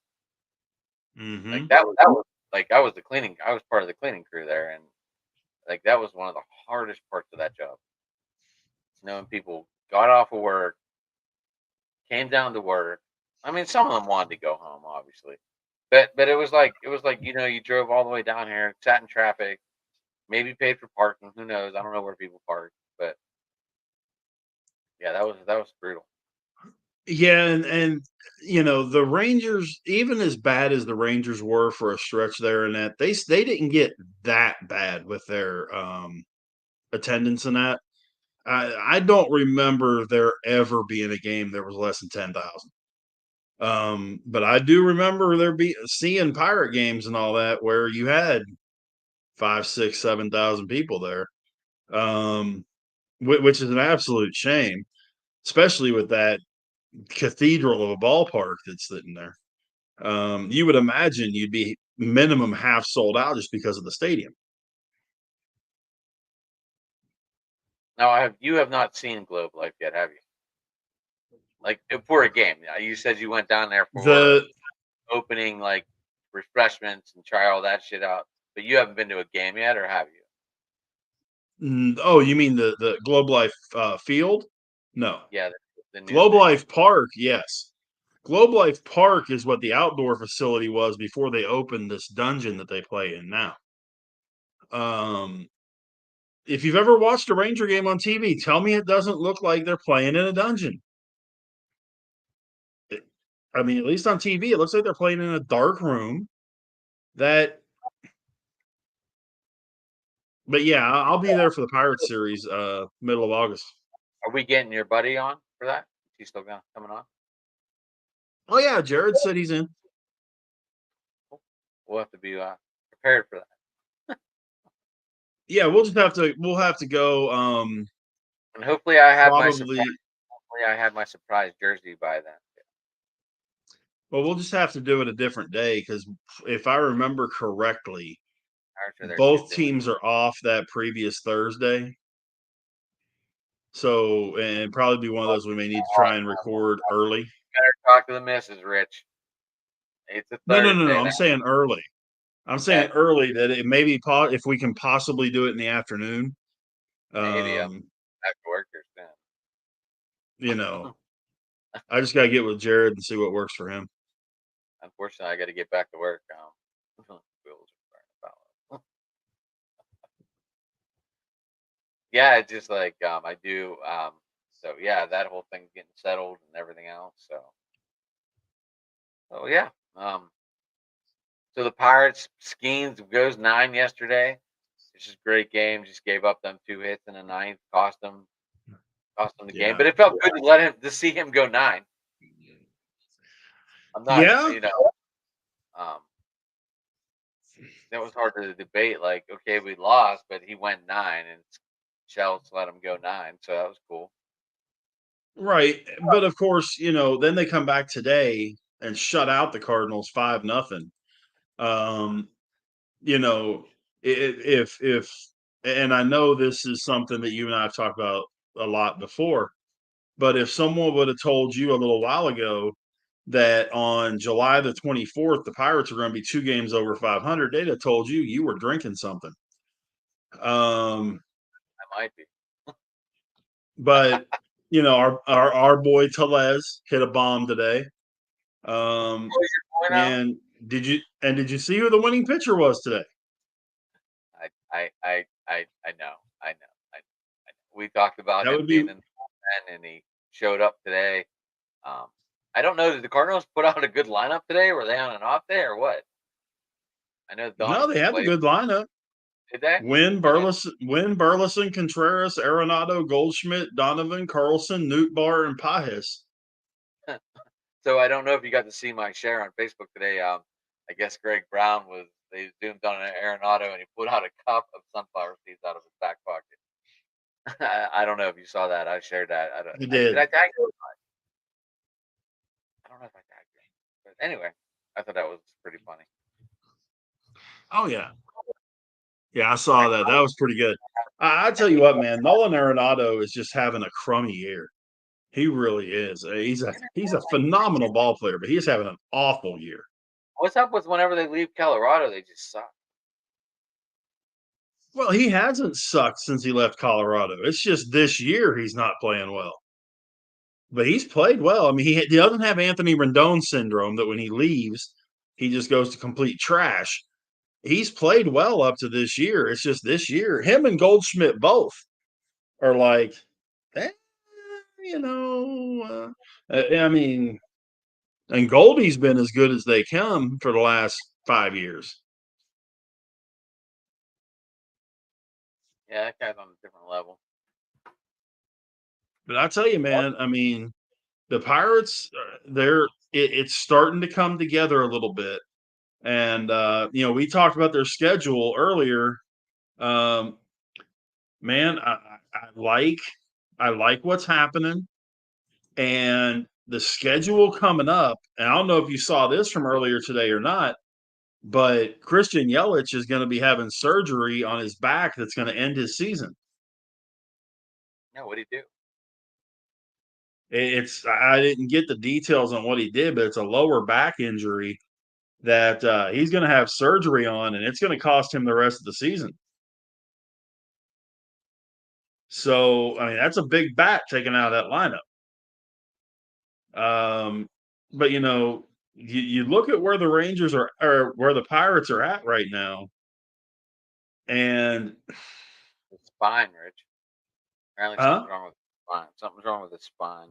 Like Hmm. that was like I was the cleaning. I was part of the cleaning crew there, and like that was one of the hardest parts of that job. Knowing people got off of work, came down to work. I mean, some of them wanted to go home, obviously, but it was like you drove all the way down here, sat in traffic, maybe paid for parking. Who knows? I don't know where people park, but yeah, that was brutal. Yeah, and the Rangers, even as bad as the Rangers were for a stretch there, and that they didn't get that bad with their attendance in that. I don't remember there ever being a game that was less than 10,000. But I do remember there be seeing Pirate games and all that where you had 5, 6, 7,000 people there, which is an absolute shame, especially with that cathedral of a ballpark that's sitting there. You would imagine you'd be minimum half sold out just because of the stadium. Now, you have not seen Globe Life yet, have you? Like for a game. You said you went down there for The opening, like refreshments and try all that shit out, but you haven't been to a game yet, or have you? oh, you mean the Globe Life field? No, Yeah, the new Globe thing. Life Park. Yes, Globe Life Park is what the outdoor facility was before they opened this dungeon that they play in now. Um, if you've ever watched a Ranger game on TV, tell me it doesn't look like they're playing in a dungeon. It- I mean, at least on TV, it looks like they're playing in a dark room. That, but yeah, I'll be there for the Pirates series, middle of August. Are we getting your buddy on for that? Is he still coming on? Oh yeah, Jared said he's in. Cool. We'll have to be prepared for that. Yeah, we'll have to go. And hopefully, I have my Probably. surprise. Hopefully, I have my surprise jersey by then. Well, we'll just have to do it a different day because if I remember correctly, After they're both Tuesday night. teams are off that previous Thursday. So, and probably be one of those we may need to try and record early. Better talk to the missus, Rich. It's a No, no, no, no. Thursday. I'm That saying early. I'm saying okay. early that it may be if we can possibly do it in the afternoon. Maybe I'm Um, back to work here you soon. know, I just gotta get with Jared and see what works for him. Unfortunately, I got to get back to work. Bills are starting to pile up. Yeah, it's just like I do. So yeah, that whole thing's getting settled and everything else. So yeah. So the Pirates Skeens goes 9 yesterday. It's just a great game. Just gave up them 2 hits in the ninth, cost them the game. Yeah. But it felt good to see him go 9. I'm not, Yeah. um, that was hard to debate. Like, okay, we lost, but he went 9, and Shells let him go 9, so that was cool. Right. But of course, then they come back today and shut out the Cardinals 5-0. Um, if and I know this is something that you and I have talked about a lot before, but if someone would have told you a little while ago that on July the 24th, the Pirates were going to be 2 games over 500, they'd have told you were drinking something. I might be. But our boy Tellez hit a bomb today. Um, Who's your boy now? and did you see who the winning pitcher was today? I know. I know. I know. We talked about That him would being be in the bullpen, and he showed up today. Um, I don't know. Did the Cardinals put out a good lineup today? Were they on an off day or what? I know no, they Donovan had the played. good lineup. Did they? Okay. Burleson, Contreras, Arenado, Goldschmidt, Donovan, Carlson, Nootbaar, and Pajes. So I don't know if you got to see my share on Facebook today. I guess Greg Brown they zoomed on an Arenado and he pulled out a cup of sunflower seeds out of his back pocket. I don't know if you saw that. I shared that. He Did I did. tag you? I don't know if I tagged you. But anyway, I thought that was pretty funny. Oh yeah, yeah, I I, saw that. That was pretty good. I tell you what, man, Nolan Arenado is just having a crummy year. He really is. He's a phenomenal ball player, but he's having an awful year. what's up with whenever they leave Colorado, they just suck. Well, he hasn't sucked since he left Colorado. It's just this year he's not playing well. But he's played well. I mean, he doesn't have Anthony Rendon syndrome that when he leaves, he just goes to complete trash. He's played well up to this year. It's just this year, him and Goldschmidt both are like, eh, you know, I mean, and Goldie's been as good as they come for the last 5 years. Yeah, that guy's on a different level. But I tell you, man, I mean, the Pirates, it's starting to come together a little bit. And we talked about their schedule earlier. Um, man, I like what's happening, and the schedule coming up. And I don't know if you saw this from earlier today or not, but Christian Yelich is going to be having surgery on his back that's going to end his season. Yeah, what do you do? It's I didn't get the details on what he did, but it's a lower back injury that he's going to have surgery on, and it's going to cost him the rest of the season. So, I mean, that's a big bat taken out of that lineup. But you look at where the Rangers are, or where the Pirates are at right now, and The spine, Rich. Apparently huh? something's wrong with the spine. Something's wrong with the spine.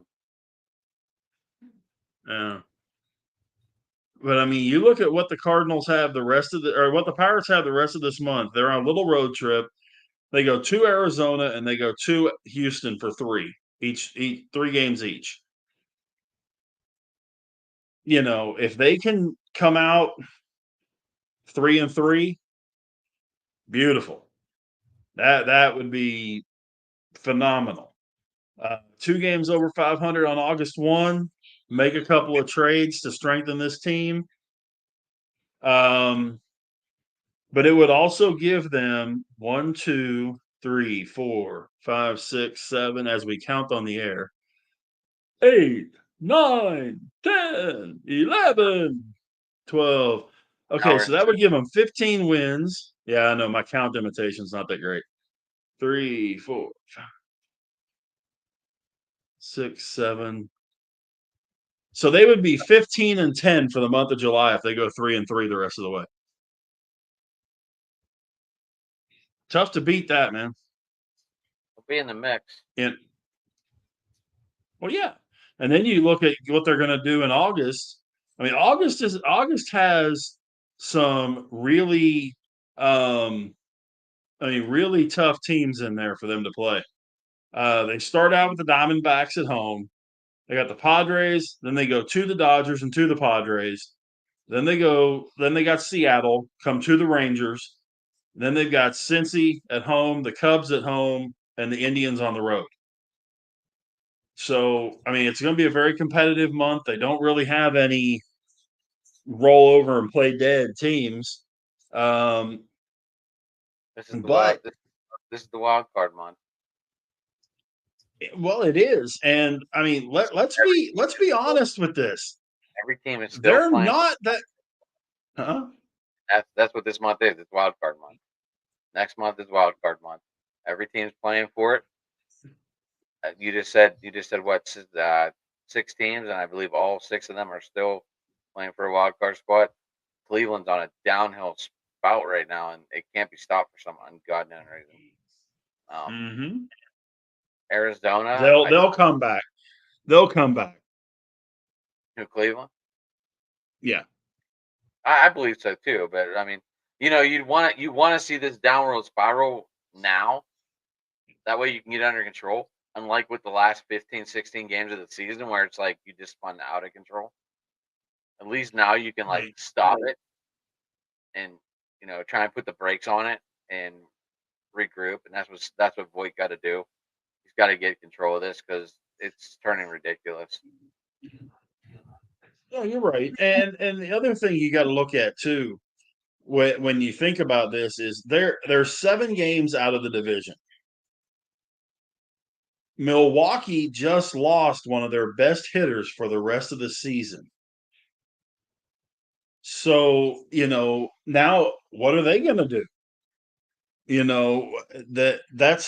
Yeah. But I mean, you look at what the Cardinals have the rest of or what the Pirates have the rest of this month. They're on a little road trip. They go to Arizona and they go to Houston for each 3 games each. If they can come out 3-3, beautiful. That would be phenomenal. 2 games over 500 on August 1. Make a couple of trades to strengthen this team. But it would also give them 1, 2, 3, 4, 5, 6, 7, as we count on the air. 8, 9, 10, 11, 12. Now Okay, we're so in that two. would give them 15 wins. Yeah, I know my count imitation's not that great. 3, 4, 5, 6, 7. So they would be 15-10 for the month of July if they go 3-3 the rest of the way. Tough to beat that, man. We'll be in the mix. And well, yeah. And then you look at what they're going to do in August. I mean, August has some really, really tough teams in there for them to play. They start out with the Diamondbacks at home. They got the Padres, then they go to the Dodgers and to the Padres. Then they got Seattle, come to the Rangers. Then they've got Cincy at home, the Cubs at home, and the Indians on the road. So, I mean, it's going to be a very competitive month. They don't really have any roll over and play dead teams. Um, This is the wild. but This is the wild card month. well, it is, and I mean, let's be honest with this. Every team is still They're playing for. not that. Huh? That's what this month is. It's wild card month. Next month is wild card month. Every team's playing for it. You just said what? 6 teams, and I believe all 6 of them are still playing for a wild card spot. Cleveland's on a downhill spout right now, and it can't be stopped for some ungodly reason. Um, Mm-hmm. Arizona, They'll come back. They'll come back. Cleveland. Yeah. I believe so too, but I mean, you want to see this downward spiral now. That way you can get under control. Unlike with the last 15, 16 games of the season where it's like you just spun out of control. At least now you can like Right. stop it and try and put the brakes on it and regroup. And that's what Voigt got to do. He's got to get control of this because it's turning ridiculous. Yeah, you're right. And the other thing you got to look at too, when you think about this, is there's 7 games out of the division. Milwaukee just lost one of their best hitters for the rest of the season. So, now what are they going to do? You know, that's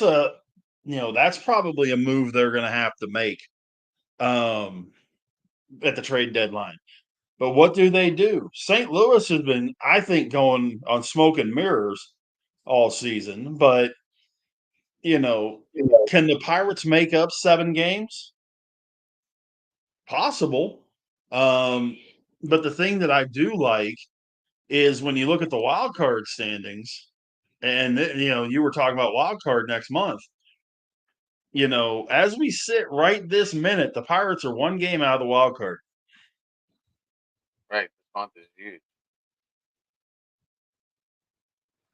probably a move they're going to have to make um at the trade deadline. But what do they do? St. Louis has been, I think, going on smoke and mirrors all season, but you know, can the Pirates make up 7 games? Possible. Um, but the thing that I do like is when you look at the wild card standings, and you were talking about wild card next month. As we sit right this minute, the Pirates are 1 game out of the wild card, Right. This month is huge.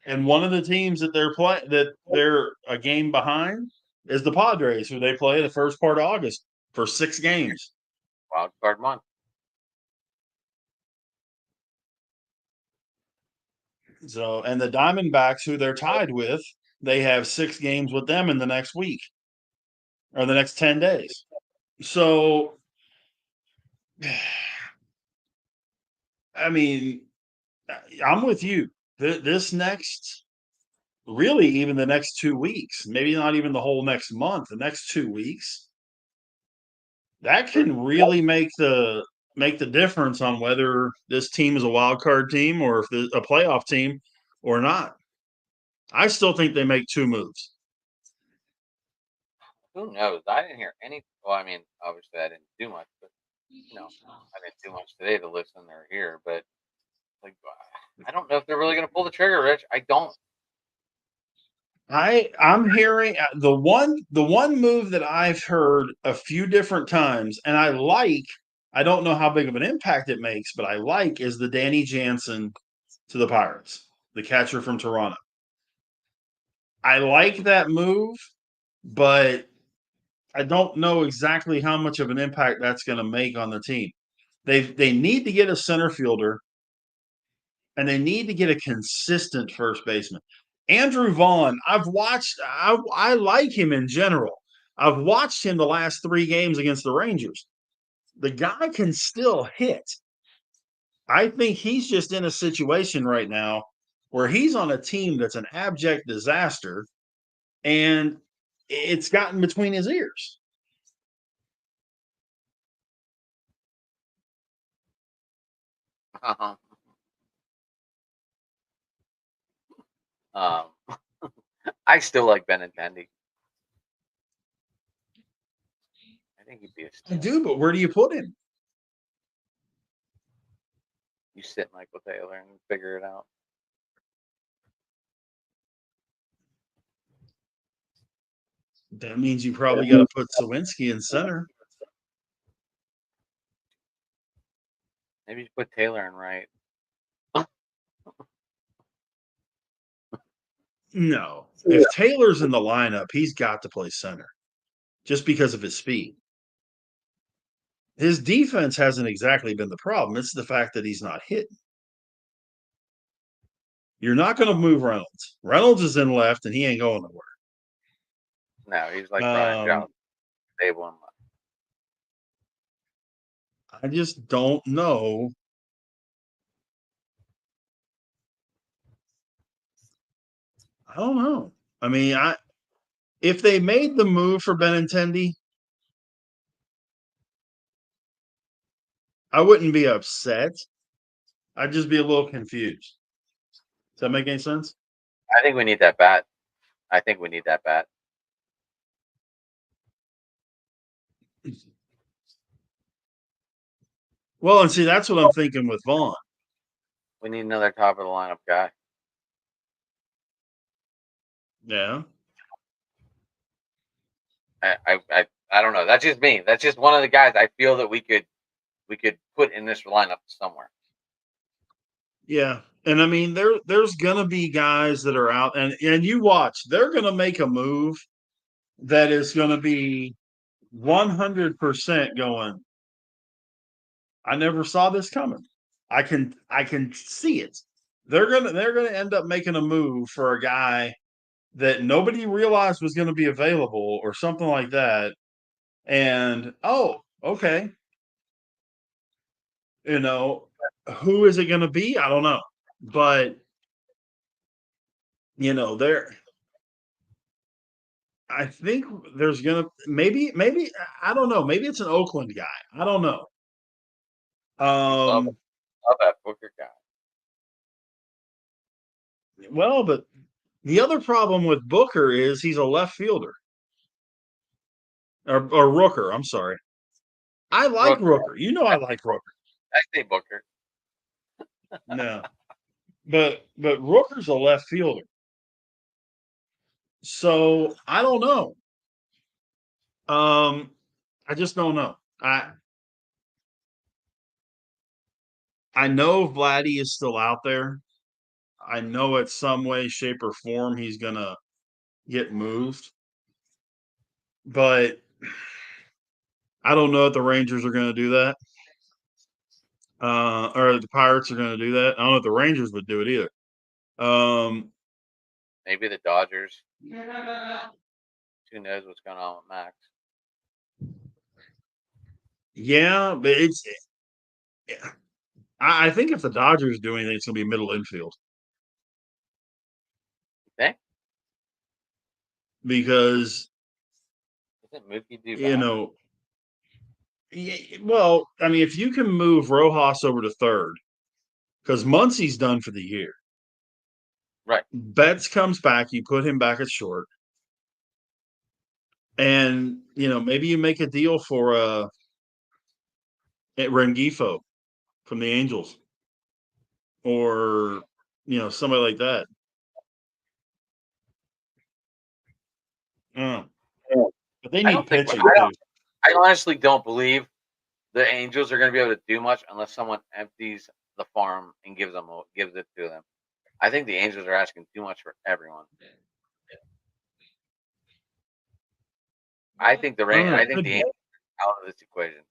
and one of the teams that they're a game behind is the Padres, who they play the first part of August for 6 games. Wild card month. So, and the Diamondbacks, who they're tied with, they have 6 games with them in the next week or the next 10 days. So, I mean, I'm with you. This next, really, even the next 2 weeks, maybe not even the whole next month, the next 2 weeks, that can really make the difference on whether this team is a wild card team or if it's a playoff team or not. I still think they make 2 moves. Who knows? I didn't hear any. Well, I mean, obviously I didn't do much, but I didn't do much today to listen or hear. But like, I don't know if they're really going to pull the trigger, Rich. I don't. I'm hearing the one move that I've heard a few different times, and I like. I don't know how big of an impact it makes, but I like is the Danny Jansen to the Pirates, the catcher from Toronto. I like that move, but I don't know exactly how much of an impact that's going to make on the team. They need to get a center fielder, and they need to get a consistent first baseman. Andrew Vaughn, I've watched. I like him in general. I've watched him the last 3 games against the Rangers. The guy can still hit. I think he's just in a situation right now where he's on a team that's an abject disaster, and it's gotten between his ears. um, I still like Benintendi. I think he'd be a I steal. do, but where do you put him? You sit Michael Taylor and figure it out. That means you probably got to put Sawinski in center. Maybe you put Taylor in right. No. If Taylor's in the lineup, he's got to play center just because of his speed. His defense hasn't exactly been the problem. It's the fact that he's not hitting. You're not going to move Reynolds. Reynolds is in left, and he ain't going No, he's like Brian nowhere. Jones. Stable and left. I just don't know. I don't know. I mean, if they made the move for Benintendi, I wouldn't be upset. I'd just be a little confused. Does that make any sense? I think we need that bat. I think we need that bat. Well, and see, that's what I'm thinking with Vaughn. We need another top of the lineup guy. Yeah. I don't know. That's just me. That's just one of the guys I feel that we could put in this lineup somewhere. Yeah. And I mean, there's gonna be guys that are out, and you watch, they're gonna make a move that is gonna be 100% going. I never saw this coming. I can see it. They're gonna end up making a move for a guy that nobody realized was gonna be available or something like that. And oh, okay. You know, who is it gonna be? I don't know. But there I think there's gonna maybe I don't know. Maybe it's an Oakland guy. I don't know. Love Um, love that Booker guy. well, but the other problem with Booker is he's a left fielder or Rooker. I'm sorry. I like Rooker. Rooker. You know I like Rooker. I say Booker. No, but Rooker's a left fielder. So I don't know. I just don't know. I know Vladdy is still out there. I know at some way, shape, or form he's gonna get moved. But I don't know if the Rangers are going to do that, or the Pirates are going to do that. I don't know if the Rangers would do it either. Maybe the Dodgers. Who knows what's going on with Max? Yeah, but I think if the Dodgers do anything, it's going to be middle infield Think? because Isn't Mookie do you bad? know. Well, I mean, if you can move Rojas over to third, because Muncie's done for the year. Right. Betts comes back, you put him back at short, and maybe you make a deal for Rengifo from the Angels, or somebody like that. But they I need don't think. pitching too. I honestly don't believe the Angels are going to be able to do much unless someone empties the farm and gives it to them. I think the Angels are asking too much for everyone. I think the Angels are out of this equation.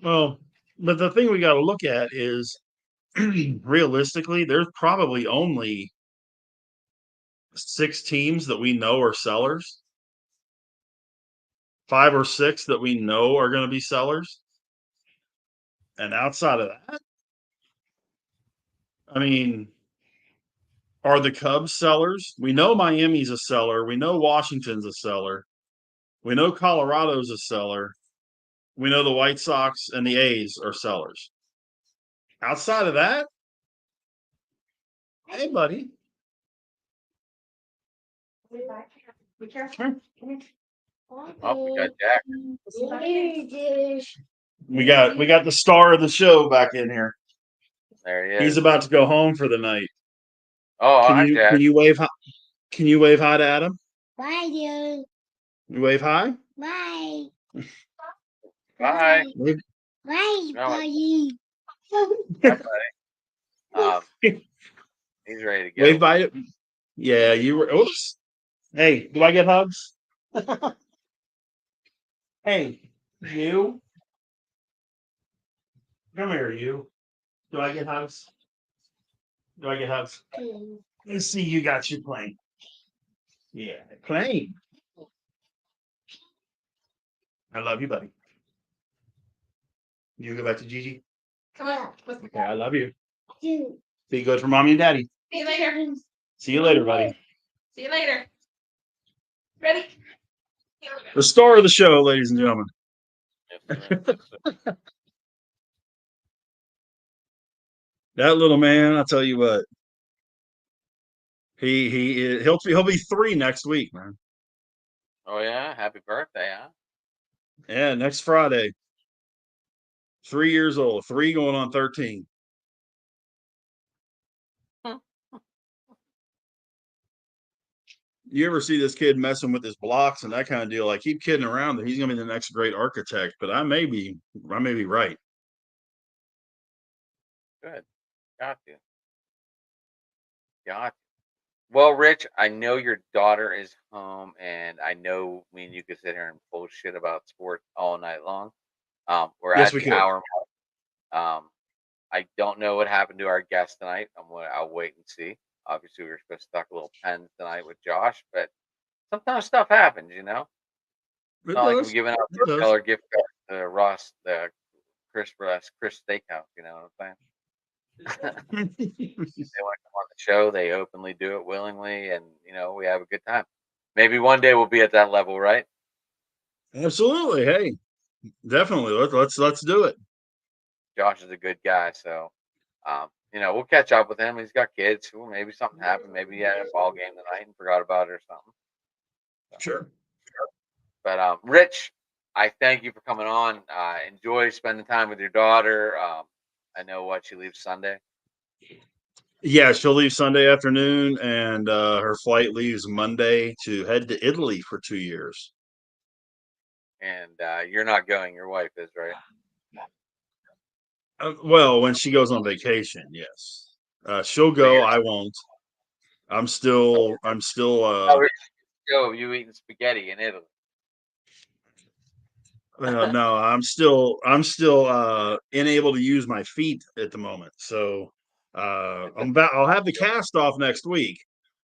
Well, but the thing we got to look at is realistically, there's probably only 6 teams that we know are sellers, 5 or 6 that we know are going to be sellers, and outside of that, I mean, are the Cubs sellers? We know Miami's a seller. We know Washington's a seller. We know Colorado's a seller. We know the White Sox and the A's are sellers. Outside of that, hey, buddy. Be careful. Oh, we got Jack. We got the star of the show back in here. There he is. He's about to go home for the night. Oh, hi, Jack. Can you wave hi? Can you wave hi to Adam? Bye, dude. You wave hi? Bye. Bye. Wave. Bye, buddy. Bye, buddy. He's ready to go. Wave bye. Yeah, you were. Oops. Hey, do I get hugs? Hey, you. Come here, you. Do I get hugs? Do I get hugs? Let's see. You got your plane. Yeah, plane. I love you, buddy. You go back to Gigi. Come on. Okay, I love you. Dude. Be good for mommy and daddy. See you later. See you later, buddy. See you later. Ready? The star of the show, ladies and gentlemen. That little man, I'll tell you what. He'll be 3 next week, man. Oh yeah, happy birthday, huh? Yeah, next Friday. 3 years old, 3 going on 13. You ever see this kid messing with his blocks and that kind of deal? I keep kidding around that he's gonna be the next great architect, but I may be right. Good. Got you. Got you. Well, Rich, I know your daughter is home, and I know me and you could sit here and bullshit about sports all night long. We're Yes, at we the could. hour mark. I don't know what happened to our guest tonight. I'll wait and see. Obviously, we were supposed to talk a little pens tonight with Josh, but sometimes stuff happens, you know. It's It not like I'm does. giving out It does. $4 gift cards to Ross, the Chris Steakhouse. You know what I'm saying? They want to come on the show. They openly do it willingly, and we have a good time. Maybe one day we'll be at that level, right? Absolutely. Hey, definitely. Let's do it. Josh is a good guy, so we'll catch up with him. He's got kids. Well, maybe something happened. Maybe he had a ball game tonight and forgot about it or something. So, Sure. but Rich, I thank you for coming on. Enjoy spending time with your daughter. I know what she leaves Sunday. Yeah, she'll leave Sunday afternoon, and her flight leaves Monday to head to Italy for 2 years. And you're not going. Your wife is, right? Well, when she goes on vacation, yes. She'll But go. you're I won't. I'm still. not. Go. You eating spaghetti in Italy? No, I'm still unable to use my feet at the moment. So I'll have the cast off next week,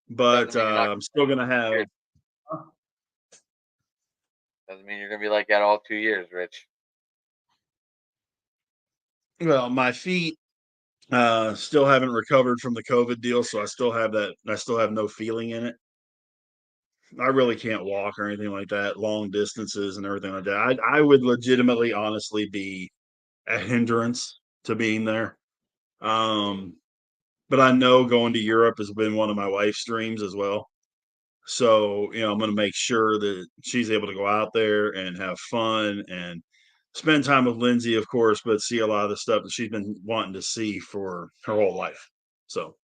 but Doesn't mean you're not. I'm still gonna have. Doesn't mean you're gonna be like that all 2 years, Rich. Well, my feet still haven't recovered from the COVID deal, so I still have that. I still have no feeling in it. I really can't walk or anything like that, long distances and everything like that. I would legitimately, honestly, be a hindrance to being there. Um, but I know going to Europe has been one of my wife's dreams as well. So, I'm going to make sure that she's able to go out there and have fun and spend time with Lindsay, of course, but see a lot of the stuff that she's been wanting to see for her whole life. So,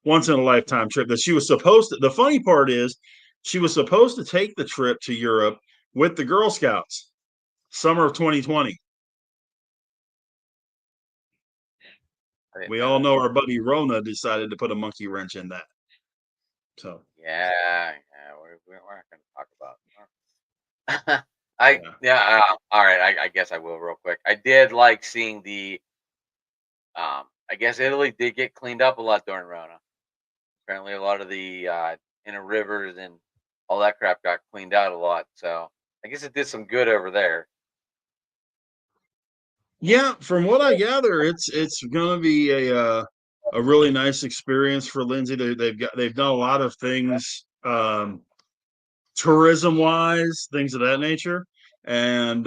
once in a lifetime trip that she was supposed to. The funny part is, she was supposed to take the trip to Europe with the Girl Scouts, summer of 2020. We all know our buddy Rona decided to put a monkey wrench in that. So Yeah, we're not going to talk about. All right. I guess I will real quick. I did like seeing the. I guess Italy did get cleaned up a lot during Rona. Apparently, a lot of the inner rivers and all that crap got cleaned out a lot. So I guess it did some good over there. yeah, from what I gather, it's going to be a really nice experience for Lindsay. They've done a lot of things tourism wise, things of that nature, and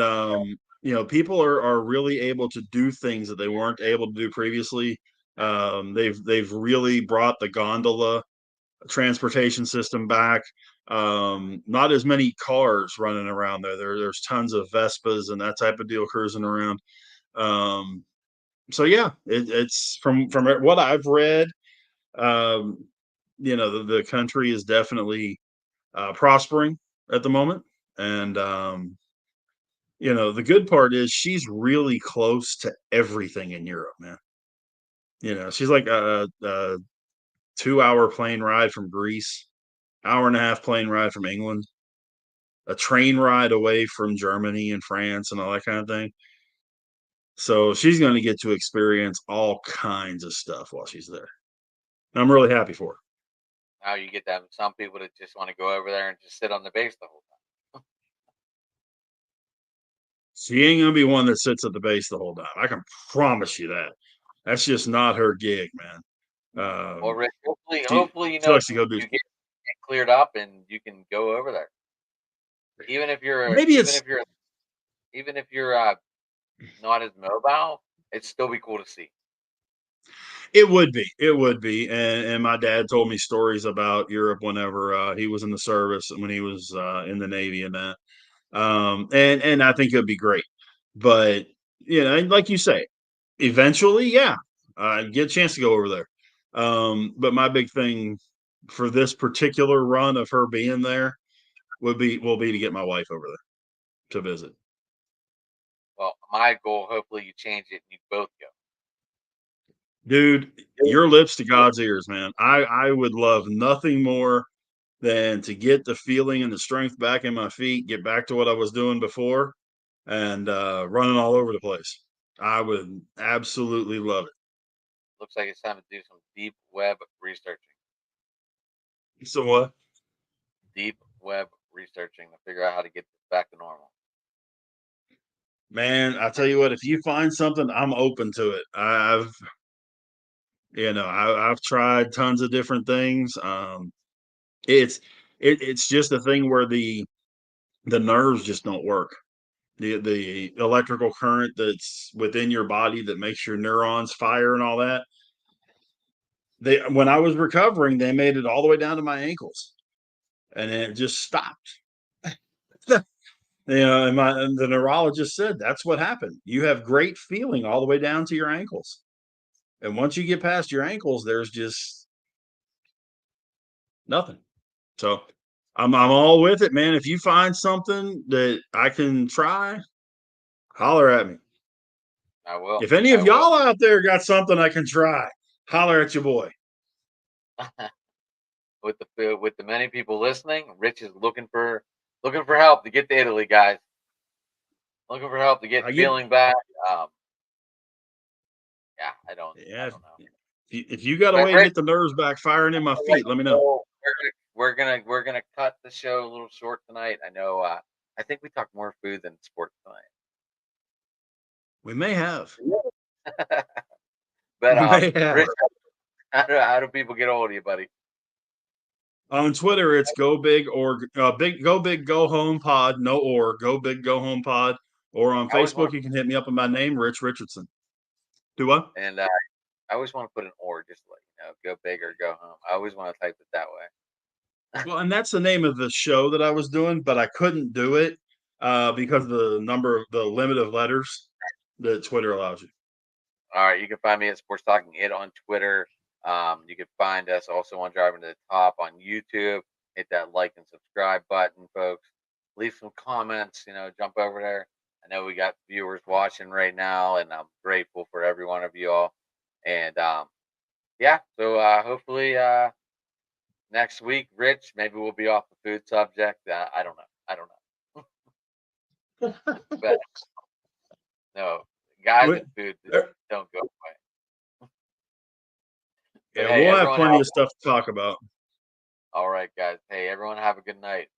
people are really able to do things that they weren't able to do previously. They've really brought the gondola transportation system back. Not as many cars running around there's tons of Vespas and that type of deal cruising around. So yeah, it's from what I've read. um the country is definitely prospering at the moment, and the good part is she's really close to everything in Europe, man. She's like a 2-hour plane ride from Greece, hour and a half plane ride from England, a train ride away from Germany and France and all that kind of thing. So she's going to get to experience all kinds of stuff while she's there. And I'm really happy for her. Now you get them some people that just want to go over there and just sit on the base the whole time. She ain't gonna be one that sits at the base the whole time. I can promise you that. That's just not her gig, man. Well, Rick, She hopefully, she likes to go do. you get cleared up and you can go over there. Even if you're, Maybe it's even if you're not as mobile, it'd still be cool to see. It would be, and my dad told me stories about Europe whenever he was in the service and when he was in the Navy and that. And I think it'd be great, but like you say, eventually, yeah, get a chance to go over there. But my big thing for this particular run of her being there will be to get my wife over there to visit. Well, my goal, hopefully, you change it and you both go. Dude, your lips to God's ears, man. I would love nothing more than to get the feeling and the strength back in my feet, get back to what I was doing before, and running all over the place. I would absolutely love it. Looks like it's time to do some deep web researching. So what? Deep web researching to figure out how to get back to normal. Man, I tell you what, if you find something, I'm open to it. I've tried tons of different things. It's just a thing where the nerves just don't work. The electrical current that's within your body that makes your neurons fire and all that. When I was recovering, they made it all the way down to my ankles, and then it just stopped. And the neurologist said that's what happened. You have great feeling all the way down to your ankles, and once you get past your ankles, there's just nothing. So I'm all with it, man. If you find something that I can try, holler at me. I will. If any of y'all out there got something I can try, holler at your boy. With the many people listening, Rich is looking for help to get to Italy, guys. Looking for help to get feeling back. Yeah, I don't know. If you got a way to get the nerves back firing in my feet, let me know. We're gonna cut the show a little short tonight. I know. I think we talked more food than sports tonight. We may have. But Rich, how do people get a hold of you, buddy? On Twitter, it's go big go home pod, no or go big go home pod, or on Facebook you can hit me up with my name, Rich Richardson. Do what? And I always want to put an or just to let you know, go big or go home. I always want to type it that way. Well, and that's the name of the show that I was doing, but I couldn't do it because of the limit of letters that Twitter allows you. All right, you can find me at Sports Talking It on Twitter. You can find us also on Driving to the Top on YouTube. Hit that like and subscribe button, folks. Leave some comments. Jump over there. I know we got viewers watching right now, and I'm grateful for every one of you all. And yeah, so hopefully next week, Rich, maybe we'll be off the food subject. I don't know. But no, guys and food don't go away. Yeah, we'll have plenty of stuff to talk about. All right, guys. Hey, everyone, have a good night.